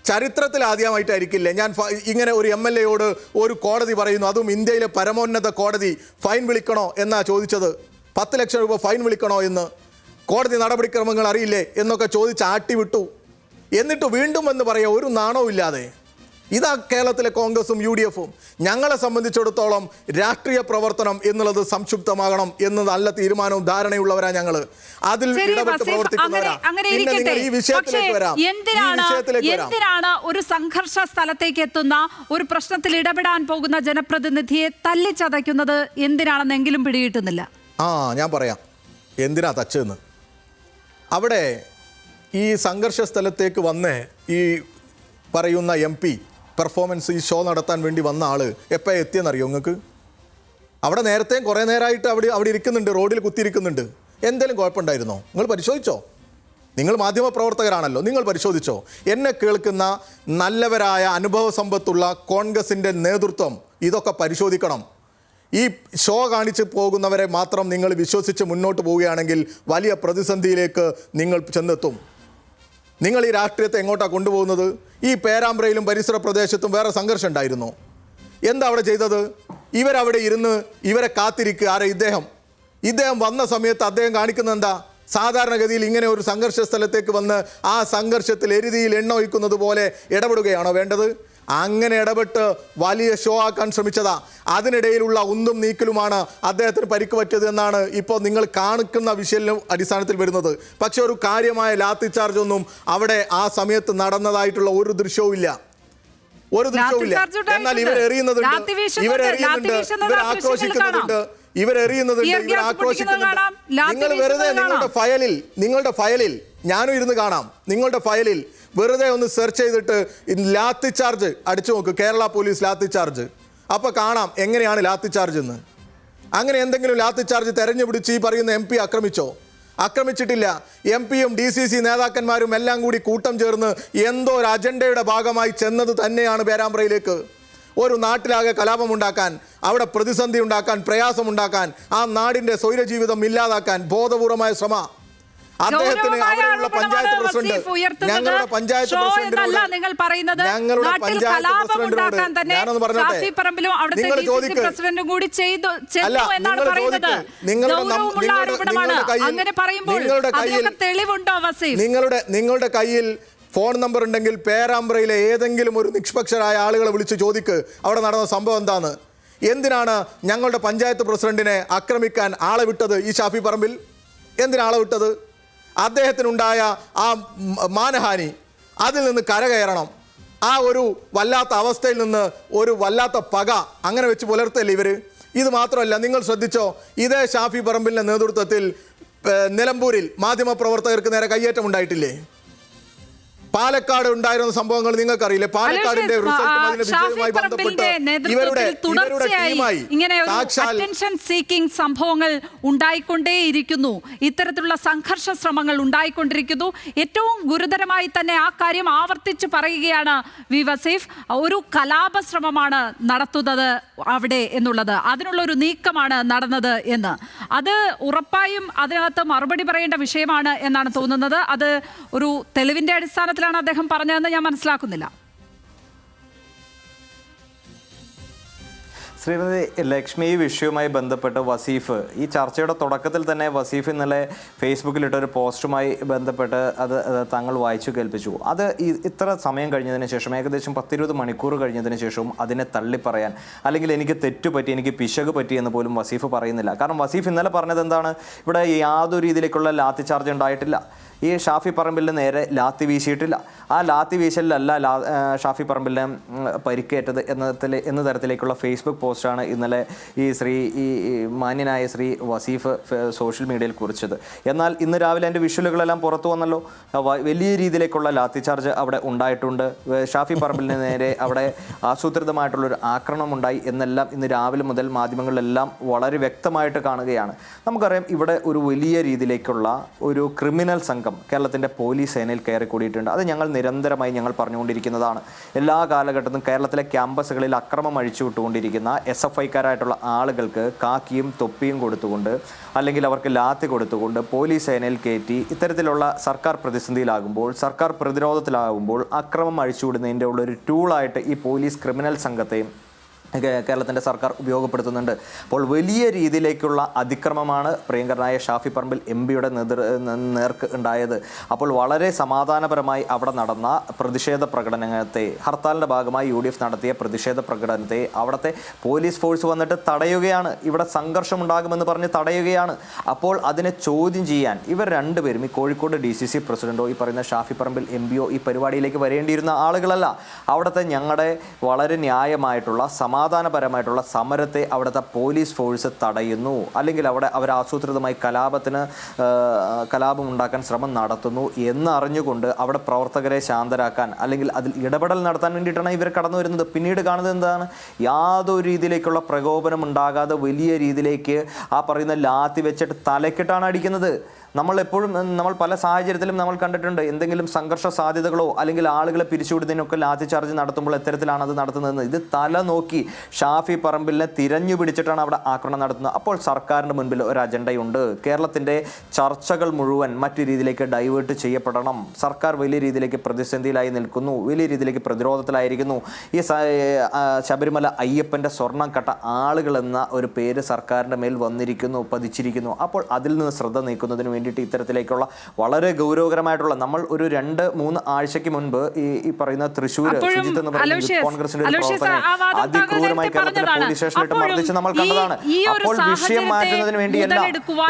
ചരിത്രത്തിൽ ആദ്യമായിട്ടായിരിക്കില്ലേ ഞാൻ ഇങ്ങനെ ഒരു MLA-യോട് ഒരു കോടതി പറയുന്നു, അതും ഇന്ത്യയിലെ പരമോന്നത കോടതി, ഫൈൻ വിളിക്കണോ എന്നാ ചോദിച്ചത്. 10 ലക്ഷം രൂപ ഫൈൻ വിളിക്കണോ എന്ന്. കോടതി നടപടിക്രമങ്ങൾ അറിയില്ലേ എന്നൊക്കെ ചോദിച്ച് ആട്ടി വിട്ടു. എന്നിട്ട് വീണ്ടും എന്ന് പറയുക ഒരു നാണവും ഇല്ലാതെ. ഇതാ കേരളത്തിലെ കോൺഗ്രസും UDF-ഉം. ഞങ്ങളെ സംബന്ധിച്ചിടത്തോളം രാഷ്ട്രീയ പ്രവർത്തനം എന്നുള്ളത് സംക്ഷിപ്തമാകണം എന്ന് നല്ല തീരുമാനവും ധാരണയുള്ളവരാ ഞങ്ങൾ. അതിൽ ഇടപെട്ട് പ്രവർത്തിക്കുന്നവരാ. പിന്നെ നിങ്ങൾ ഈ വിഷയത്തിലേക്ക് വരാം. എന്തിനാണ് ഒരു സംഘർഷ സ്ഥലത്തേക്ക് എത്തുന്ന ഒരു പ്രശ്നത്തിൽ ഇടപെടാൻ പോകുന്ന ജനപ്രതിനിധിയെ തല്ലിച്ചതയ്ക്കുന്നത്? എന്തിനാണെന്നെങ്കിലും പിടികിട്ടുന്നില്ല. ഞാൻ പറയാം എന്തിനാ തച്ചെന്ന്. അവിടെ ഈ സംഘർഷ സ്ഥലത്തേക്ക് വന്ന് ഈ പറയുന്ന MP പെർഫോമൻസ് ഈ ഷോ നടത്താൻ വേണ്ടി വന്ന ആൾ എപ്പോൾ എത്തിയെന്നറിയോ നിങ്ങൾക്ക്? അവിടെ നേരത്തെയും കുറേ നേരമായിട്ട് അവിടെ ഇരിക്കുന്നുണ്ട്, റോഡിൽ കുത്തിയിരിക്കുന്നുണ്ട്. എന്തെങ്കിലും കുഴപ്പമുണ്ടായിരുന്നോ? നിങ്ങൾ പരിശോധിച്ചോ? നിങ്ങൾ മാധ്യമപ്രവർത്തകരാണല്ലോ, നിങ്ങൾ പരിശോധിച്ചോ? എന്നെ കേൾക്കുന്ന നല്ലവരായ അനുഭവ സമ്പത്തുള്ള കോൺഗ്രസിൻ്റെ നേതൃത്വം ഇതൊക്കെ പരിശോധിക്കണം. ഈ ഷോ കാണിച്ച് പോകുന്നവരെ മാത്രം നിങ്ങൾ വിശ്വസിച്ച് മുന്നോട്ട് പോവുകയാണെങ്കിൽ വലിയ പ്രതിസന്ധിയിലേക്ക് നിങ്ങൾ ചെന്നെത്തും. നിങ്ങൾ ഈ രാഷ്ട്രീയത്തെ എങ്ങോട്ടാണ് കൊണ്ടുപോകുന്നത്? ഈ പേരാമ്പ്രയിലും പരിസര പ്രദേശത്തും വേറെ സംഘർഷം ഉണ്ടായിരുന്നു. എന്താ അവിടെ ചെയ്തത്? ഇവരവിടെ ഇരുന്ന് ഇവരെ കാത്തിരിക്കുക. ആരെ? ഇദ്ദേഹം വന്ന സമയത്ത് അദ്ദേഹം കാണിക്കുന്നത് എന്താ? സാധാരണഗതിയിൽ ഇങ്ങനെ ഒരു സംഘർഷ സ്ഥലത്തേക്ക് വന്ന് ആ സംഘർഷത്തിൽ എരുതിയിൽ എണ്ണ ഒഴിക്കുന്നത് പോലെ ഇടപെടുകയാണോ വേണ്ടത്? അങ്ങനെ ഇടപെട്ട് വലിയ ഷോ ആക്കാൻ ശ്രമിച്ചതാ. അതിനിടയിലുള്ള ഉന്തും നീക്കലുമാണ് അദ്ദേഹത്തിന് പരിക്ക് പറ്റിയത് എന്നാണ് ഇപ്പോൾ നിങ്ങൾ കാണിക്കുന്ന വിഷയം അടിസ്ഥാനത്തിൽ വരുന്നത്. പക്ഷെ ഒരു കാര്യമായ ലാത്തി ചാർജ് ഒന്നും അവിടെ ആ സമയത്ത് നടന്നതായിട്ടുള്ള ഒരു ദൃശ്യവും ഇല്ല. എന്നാൽ ഇവർ ആക്രോശിക്കുന്നുണ്ട്, ഇവർ ആക്രോശിക്കുന്നുണ്ട്. നിങ്ങൾ വെറുതെ നിങ്ങളുടെ ഫയലിൽ ഞാനും ഇരുന്ന് കാണാം. നിങ്ങളുടെ ഫയലിൽ വെറുതെ ഒന്ന് സെർച്ച് ചെയ്തിട്ട് ലാത്തി ചാർജ് അടിച്ചു നോക്ക്, കേരള പോലീസ് ലാത്തി ചാർജ്. അപ്പോൾ കാണാം എങ്ങനെയാണ് ലാത്തി ചാർജ് എന്ന്. അങ്ങനെ എന്തെങ്കിലും ലാത്തി ചാർജ് തെരഞ്ഞു പിടിച്ച് ഈ പറയുന്ന MP ആക്രമിച്ചിട്ടില്ല. MP-യും DCC നേതാക്കന്മാരും എല്ലാം കൂടി കൂട്ടം ചേർന്ന് എന്തോ ഒരു അജണ്ടയുടെ ഭാഗമായി ചെന്നത് തന്നെയാണ് പേരാമ്പ്രയിലേക്ക്. ഒരു നാട്ടിലാകെ കലാപമുണ്ടാക്കാൻ, അവിടെ പ്രതിസന്ധി ഉണ്ടാക്കാൻ, പ്രയാസമുണ്ടാക്കാൻ, ആ നാടിൻ്റെ സ്വൈരജീവിതം ഇല്ലാതാക്കാൻ ബോധപൂർവമായ ശ്രമം. അദ്ദേഹത്തിന് അവിടെയുള്ള പഞ്ചായത്ത് പ്രസിഡന്റ്, ഞങ്ങളുടെ പഞ്ചായത്ത് പ്രസിഡന്റിനോട് ഞാനൊന്ന് പറഞ്ഞോട്ടെ, നിങ്ങൾ ചോദിക്ക്. അല്ല, നിങ്ങളുടെ കയ്യിൽ ഫോൺ നമ്പർ ഉണ്ടെങ്കിൽ പേരാമ്പ്രയിലെ ഏതെങ്കിലും ഒരു നിഷ്പക്ഷരായ ആളുകളെ വിളിച്ച് ചോദിക്ക് അവിടെ നടന്ന സംഭവം എന്താണ്. എന്തിനാണ് ഞങ്ങളുടെ പഞ്ചായത്ത് പ്രസിഡന്റിനെ ആക്രമിക്കാൻ ആളെ വിട്ടത്? ഈ ഷാഫി പറമ്പിൽ എന്തിനാ ആളെ വിട്ടത്? അദ്ദേഹത്തിനുണ്ടായ ആ മാനഹാനി, അതിൽ നിന്ന് കരകയറണം. ആ ഒരു വല്ലാത്ത അവസ്ഥയിൽ നിന്ന് ഒരു വല്ലാത്ത പക അങ്ങനെ വെച്ച് പുലർത്തല്ലേ ഇവർ. ഇത് മാത്രമല്ല, നിങ്ങൾ ശ്രദ്ധിച്ചോ, ഇതേ ഷാഫി പറമ്പിലിൻ്റെ നേതൃത്വത്തിൽ നിലമ്പൂരിൽ മാധ്യമപ്രവർത്തകർക്ക് നേരെ കയ്യേറ്റം ഉണ്ടായിട്ടില്ലേ? പാലക്കാട് ഉണ്ടായിരുന്ന സംഭവങ്ങൾ നിങ്ങൾക്കറിയില്ലേ? പാലക്കാടിന്റെ റിസൾട്ടും അതിന്റെ വിജയവുമായി ബന്ധപ്പെട്ട് ഇവരുടെ ടീമായി അറ്റൻഷൻ സീക്കിംഗ് സംഭവങ്ങൾ ഉണ്ടായിക്കൊണ്ടേയിരിക്കുന്നു. ഇത്തരത്തിലുള്ള സംഘർഷ ശ്രമങ്ങൾ ഉണ്ടായിക്കൊണ്ടിരിക്കുന്നു. ഏറ്റവും ഗുരുതരമായി തന്നെ ആ കാര്യം ആവർത്തിച്ച് പറയുകയാണ് വി വസീഫ്. ഒരു കലാപ ശ്രമമാണ് നടത്തുന്നത് അവിടെ എന്നുള്ളത്, അതിനുള്ള ഒരു നീക്കമാണ് നടന്നത് എന്ന്. അത് ഉറപ്പായും അതിനകത്ത് മറുപടി പറയേണ്ട വിഷയമാണ് എന്നാണ് തോന്നുന്നത്. അത് ഒരു തെളിവിന്റെ അടിസ്ഥാനത്തിലാണ് അദ്ദേഹം പറഞ്ഞതെന്ന് ഞാൻ മനസ്സിലാക്കുന്നില്ല. ശ്രീമതി ലക്ഷ്മി, ഈ വിഷയവുമായി ബന്ധപ്പെട്ട് വസീഫ് ഈ ചർച്ചയുടെ തുടക്കത്തിൽ തന്നെ വസീഫ് ഇന്നലെ ഫേസ്ബുക്കിലിട്ടൊരു പോസ്റ്റുമായി ബന്ധപ്പെട്ട് അത് താങ്കൾ വായിച്ചു കേൾപ്പിച്ചു. അത് ഇത്ര സമയം കഴിഞ്ഞതിന് ശേഷം, ഏകദേശം 10-20 മണിക്കൂർ കഴിഞ്ഞതിന് ശേഷവും അതിനെ തള്ളിപ്പറയാൻ, അല്ലെങ്കിൽ എനിക്ക് തെറ്റുപറ്റി, എനിക്ക് പിശക് പറ്റി എന്ന് പോലും വസീഫ് പറയുന്നില്ല. കാരണം വസീഫ് ഇന്നലെ പറഞ്ഞത് എന്താണ്? ഇവിടെ യാതൊരു രീതിയിലേക്കുള്ള ലാത്തി ചാർജ് ഉണ്ടായിട്ടില്ല. ഈ ഷാഫി പറമ്പിലിന് നേരെ ലാത്തി വീശിയിട്ടില്ല. ആ ലാത്തി വീശലിലല്ല ഷാഫി പറമ്പിലിന് പരിക്കേറ്റത് എന്ന തരത്തിലേക്കുള്ള ഫേസ്ബുക്ക് പോസ്റ്റാണ് ഇന്നലെ ഈ മാന്യനായ ശ്രീ വസീഫ് സോഷ്യൽ മീഡിയയിൽ കുറിച്ചത്. എന്നാൽ ഇന്ന് രാവിലെ എൻ്റെ വിഷ്വലുകളെല്ലാം പുറത്തു വന്നല്ലോ. വലിയ രീതിയിലേക്കുള്ള ലാത്തി ചാർജ് അവിടെ ഉണ്ടായിട്ടുണ്ട്. ഷാഫി പറമ്പിലിന് നേരെ അവിടെ ആസൂത്രിതമായിട്ടുള്ളൊരു ആക്രമണം ഉണ്ടായി എന്നെല്ലാം ഇന്ന് രാവിലെ മുതൽ മാധ്യമങ്ങളിലെല്ലാം വളരെ വ്യക്തമായിട്ട് കാണുകയാണ്. നമുക്കറിയാം, ഇവിടെ ഒരു വലിയ രീതിയിലേക്കുള്ള ഒരു ക്രിമിനൽ സംഘം കേരളത്തിൻ്റെ പോലീസ് സേനയിൽ കയറി കൂടിയിട്ടുണ്ട്. അത് ഞങ്ങൾ നിരന്തരമായി പറഞ്ഞുകൊണ്ടിരിക്കുന്നതാണ്. എല്ലാ കാലഘട്ടത്തിലും കേരളത്തിലെ ക്യാമ്പസുകളിൽ അക്രമം അഴിച്ചുവിട്ടുകൊണ്ടിരിക്കുന്ന SFIക്കാരായിട്ടുള്ള ആളുകൾക്ക് കാക്കിയും തൊപ്പിയും കൊടുത്തുകൊണ്ട്, അല്ലെങ്കിൽ അവർക്ക് ലാത്തി കൊടുത്തുകൊണ്ട് പോലീസ് സേനയിൽ കയറ്റി ഇത്തരത്തിലുള്ള സർക്കാർ പ്രതിസന്ധിയിലാകുമ്പോൾ, സർക്കാർ പ്രതിരോധത്തിലാകുമ്പോൾ അക്രമം അഴിച്ചുവിടുന്നതിൻ്റെ ഉള്ളൊരു ടൂളായിട്ട് ഈ പോലീസ് ക്രിമിനൽ സംഘത്തെയും കേരളത്തിൻ്റെ സർക്കാർ ഉപയോഗപ്പെടുത്തുന്നുണ്ട്. അപ്പോൾ വലിയ രീതിയിലേക്കുള്ള അതിക്രമമാണ് പ്രിയങ്കരനായ ഷാഫി പറമ്പിൽ MPയുടെ നേർക്ക് ഉണ്ടായത്. അപ്പോൾ വളരെ സമാധാനപരമായി അവിടെ നടന്ന പ്രതിഷേധ പ്രകടനത്തെ, ഹർത്താലിൻ്റെ ഭാഗമായി UDF നടത്തിയ പ്രതിഷേധ പ്രകടനത്തെ അവിടുത്തെ പോലീസ് ഫോഴ്സ് വന്നിട്ട് തടയുകയാണ്. ഇവിടെ സംഘർഷം ഉണ്ടാകുമെന്ന് പറഞ്ഞ് തടയുകയാണ്. അപ്പോൾ അതിനെ ചോദ്യം ചെയ്യാൻ ഇവർ രണ്ടുപേരും, ഈ കോഴിക്കോട് DCC പ്രസിഡന്റോ ഈ പറയുന്ന ഷാഫി പറമ്പിൽ MPയോ ഈ പരിപാടിയിലേക്ക് വരേണ്ടിയിരുന്ന ആളുകളല്ല. അവിടുത്തെ ഞങ്ങളുടെ വളരെ ന്യായമായിട്ടുള്ള സമാധാനപരമായിട്ടുള്ള സമരത്തെ അവിടുത്തെ പോലീസ് ഫോഴ്സ് തടയുന്നു, അല്ലെങ്കിൽ അവിടെ അവർ ആസൂത്രിതമായി കലാപം ഉണ്ടാക്കാൻ ശ്രമം നടത്തുന്നു എന്നറിഞ്ഞുകൊണ്ട് അവിടെ പ്രവർത്തകരെ ശാന്തരാക്കാൻ, അല്ലെങ്കിൽ അതിൽ ഇടപെടൽ നടത്താൻ വേണ്ടിയിട്ടാണ് ഇവർ കടന്നു വരുന്നത്. പിന്നീട് കാണുന്നത് എന്താണ്? യാതൊരു രീതിയിലേക്കുള്ള പ്രകോപനം ഉണ്ടാകാതെ വലിയ രീതിയിലേക്ക് ആ പറയുന്ന ലാത്തി വെച്ചിട്ട് തലക്കിട്ടാണ് അടിക്കുന്നത്. നമ്മൾ പല സാഹചര്യത്തിലും നമ്മൾ കണ്ടിട്ടുണ്ട്. എന്തെങ്കിലും സംഘർഷ സാധ്യതകളോ അല്ലെങ്കിൽ ആളുകളെ പിരിച്ചുവിടുന്നതിനൊക്കെ ലാത്തി ചാർജ് നടത്തുമ്പോൾ എത്തരത്തിലാണ് അത് നടത്തുന്നത്. ഇത് തല നോക്കി ഷാഫി പറമ്പിലിനെ തിരഞ്ഞു പിടിച്ചിട്ടാണ് അവിടെ ആക്രമണം നടത്തുന്നത്. അപ്പോൾ സർക്കാരിൻ്റെ മുൻപിൽ ഒരു അജണ്ടയുണ്ട്. കേരളത്തിൻ്റെ ചർച്ചകൾ മുഴുവൻ മറ്റു രീതിയിലേക്ക് ഡൈവേർട്ട് ചെയ്യപ്പെടണം. സർക്കാർ വലിയ രീതിയിലേക്ക് പ്രതിസന്ധിയിലായി നിൽക്കുന്നു, വലിയ രീതിയിലേക്ക് പ്രതിരോധത്തിലായിരിക്കുന്നു. ഈ ശബരിമല അയ്യപ്പൻ്റെ സ്വർണം കട്ട ആളുകളെന്ന ഒരു പേര് സർക്കാരിൻ്റെ മേൽ പതിച്ചിരിക്കുന്നു. അപ്പോൾ അതിൽ നിന്ന് ശ്രദ്ധ നീക്കുന്നതിന് വേണ്ടിയിട്ട് ഇത്തരത്തിലേക്കുള്ള വളരെ ഗൗരവകരമായിട്ടുള്ള, നമ്മൾ ഒരു 2-3 ആഴ്ചയ്ക്ക് മുൻപ് ഈ പറയുന്ന തൃശ്ശൂർ സുജിത്ത് എന്ന് പറയുന്ന കോൺഗ്രസിന്റെ അതിക്രൂരമായി കേരളത്തിലെ പോലീസ് സ്റ്റേഷനിലിട്ട് മർദ്ദിച്ച് നമ്മൾ കണ്ടതാണ്. അപ്പോൾ വിഷയം മാറ്റുന്നതിന് വേണ്ടിയല്ല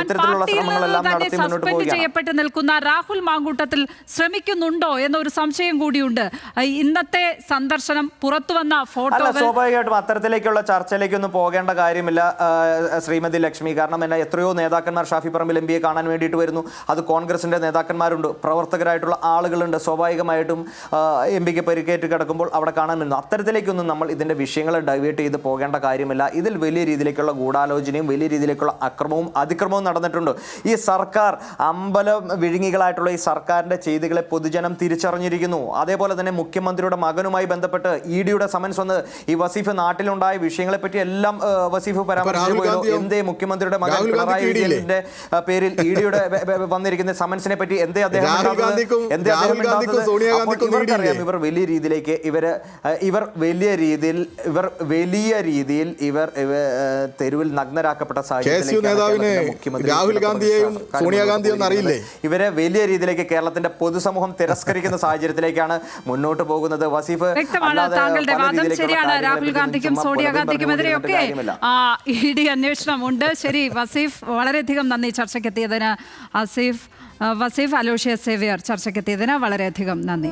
ഇത്തരത്തിലുള്ള ശ്രമങ്ങളെല്ലാം നടത്തി മുന്നോട്ട് പോവുകയാണ്. ചെയ്യപ്പെട്ട് നിൽക്കുന്ന രാഹുൽ മാങ്കൂട്ടത്തിൽ ശ്രമിക്കുന്നുണ്ടോ എന്നൊരു സംശയം കൂടിയുണ്ട്. ഇന്നത്തെ സന്ദർശനം, പുറത്തു വന്ന ഫോട്ടോ, സ്വാഭാവികമായിട്ടും അത്തരത്തിലേക്കുള്ള ചർച്ചയിലേക്കൊന്നും പോകേണ്ട കാര്യമില്ല ശ്രീമതി ലക്ഷ്മി. കാരണം എത്രയോ നേതാക്കന്മാർ ഷാഫി പറമ്പിൽ MPയെ കാണാൻ വേണ്ടിയിട്ട് വരുന്നു. അത് കോൺഗ്രസിൻ്റെ നേതാക്കന്മാരുണ്ട്, പ്രവർത്തകരായിട്ടുള്ള ആളുകളുണ്ട്. സ്വാഭാവികമായിട്ടും MPക്ക് പരിക്കേറ്റ് കിടക്കുമ്പോൾ അവിടെ കാണാൻ വരുന്നു. അത്തരത്തിലേക്കൊന്നും നമ്മൾ ഇതിൻ്റെ വിഷയങ്ങളെ ഡൈവേർട്ട് ചെയ്ത് പോകേണ്ട കാര്യമില്ല. ഇതിൽ വലിയ രീതിയിലേക്കുള്ള ഗൂഢാലോചനയും വലിയ രീതിയിലേക്കുള്ള അക്രമവും അതിക്രമവും നടന്നിട്ടുണ്ട്. ഈ സർക്കാർ അമ്പലം വിഴുങ്ങികളായിട്ടുള്ള ഈ സർക്കാരിൻ്റെ ചെയ്തികളെ പൊതുജനം തിരിച്ചറിഞ്ഞിരിക്കുന്നു. അതേപോലെ തന്നെ മുഖ്യമന്ത്രിയുടെ മകനുമായി ബന്ധപ്പെട്ട് EDയുടെ സമൻസ് വന്ന് ഈ വസീഫ് നാട്ടിലുണ്ടായ വിഷയങ്ങളെപ്പറ്റി എല്ലാം വസീഫ് പരാമർശിച്ചു. എന്തേ മുഖ്യമന്ത്രിയുടെ മകൻ പിണറായി വിജയന്റെ പേരിൽ EDയുടെ വന്നിരിക്കുന്ന സമൻസിനെ പറ്റി എന്തേ അദ്ദേഹം ഇവർ വലിയ രീതിയിലേക്ക് ഇവർ വലിയ രീതിയിൽ തെരുവിൽ നഗ്നരാക്കപ്പെട്ട രാഹുൽ ഗാന്ധിയെയും സോണിയാഗാന്ധിയും അറിയില്ലേ? ഇവരെ വലിയ രീതിയിലേക്ക് കേരളത്തിന്റെ പൊതുസമൂഹം തിരസ്കരിക്കുന്ന സാഹചര്യത്തിലേക്കാണ് മുന്നോട്ട് പോകുന്നത്. വസീഫ്, താങ്കളുടെ വാദം ശരിയാണ്. രാഹുൽ ഗാന്ധിക്കും സോണിയാഗാന്ധിക്കുമെതിരെയൊക്കെ ED അന്വേഷണം ഉണ്ട്. ശരി വസീഫ്, വളരെയധികം നന്ദി ചർച്ചയ്ക്കെത്തിയതിന്. വസീഫ് അലോഷ്യസ് സേവ്യർ ചർച്ചയ്ക്കെത്തിയതിന് വളരെയധികം നന്ദി.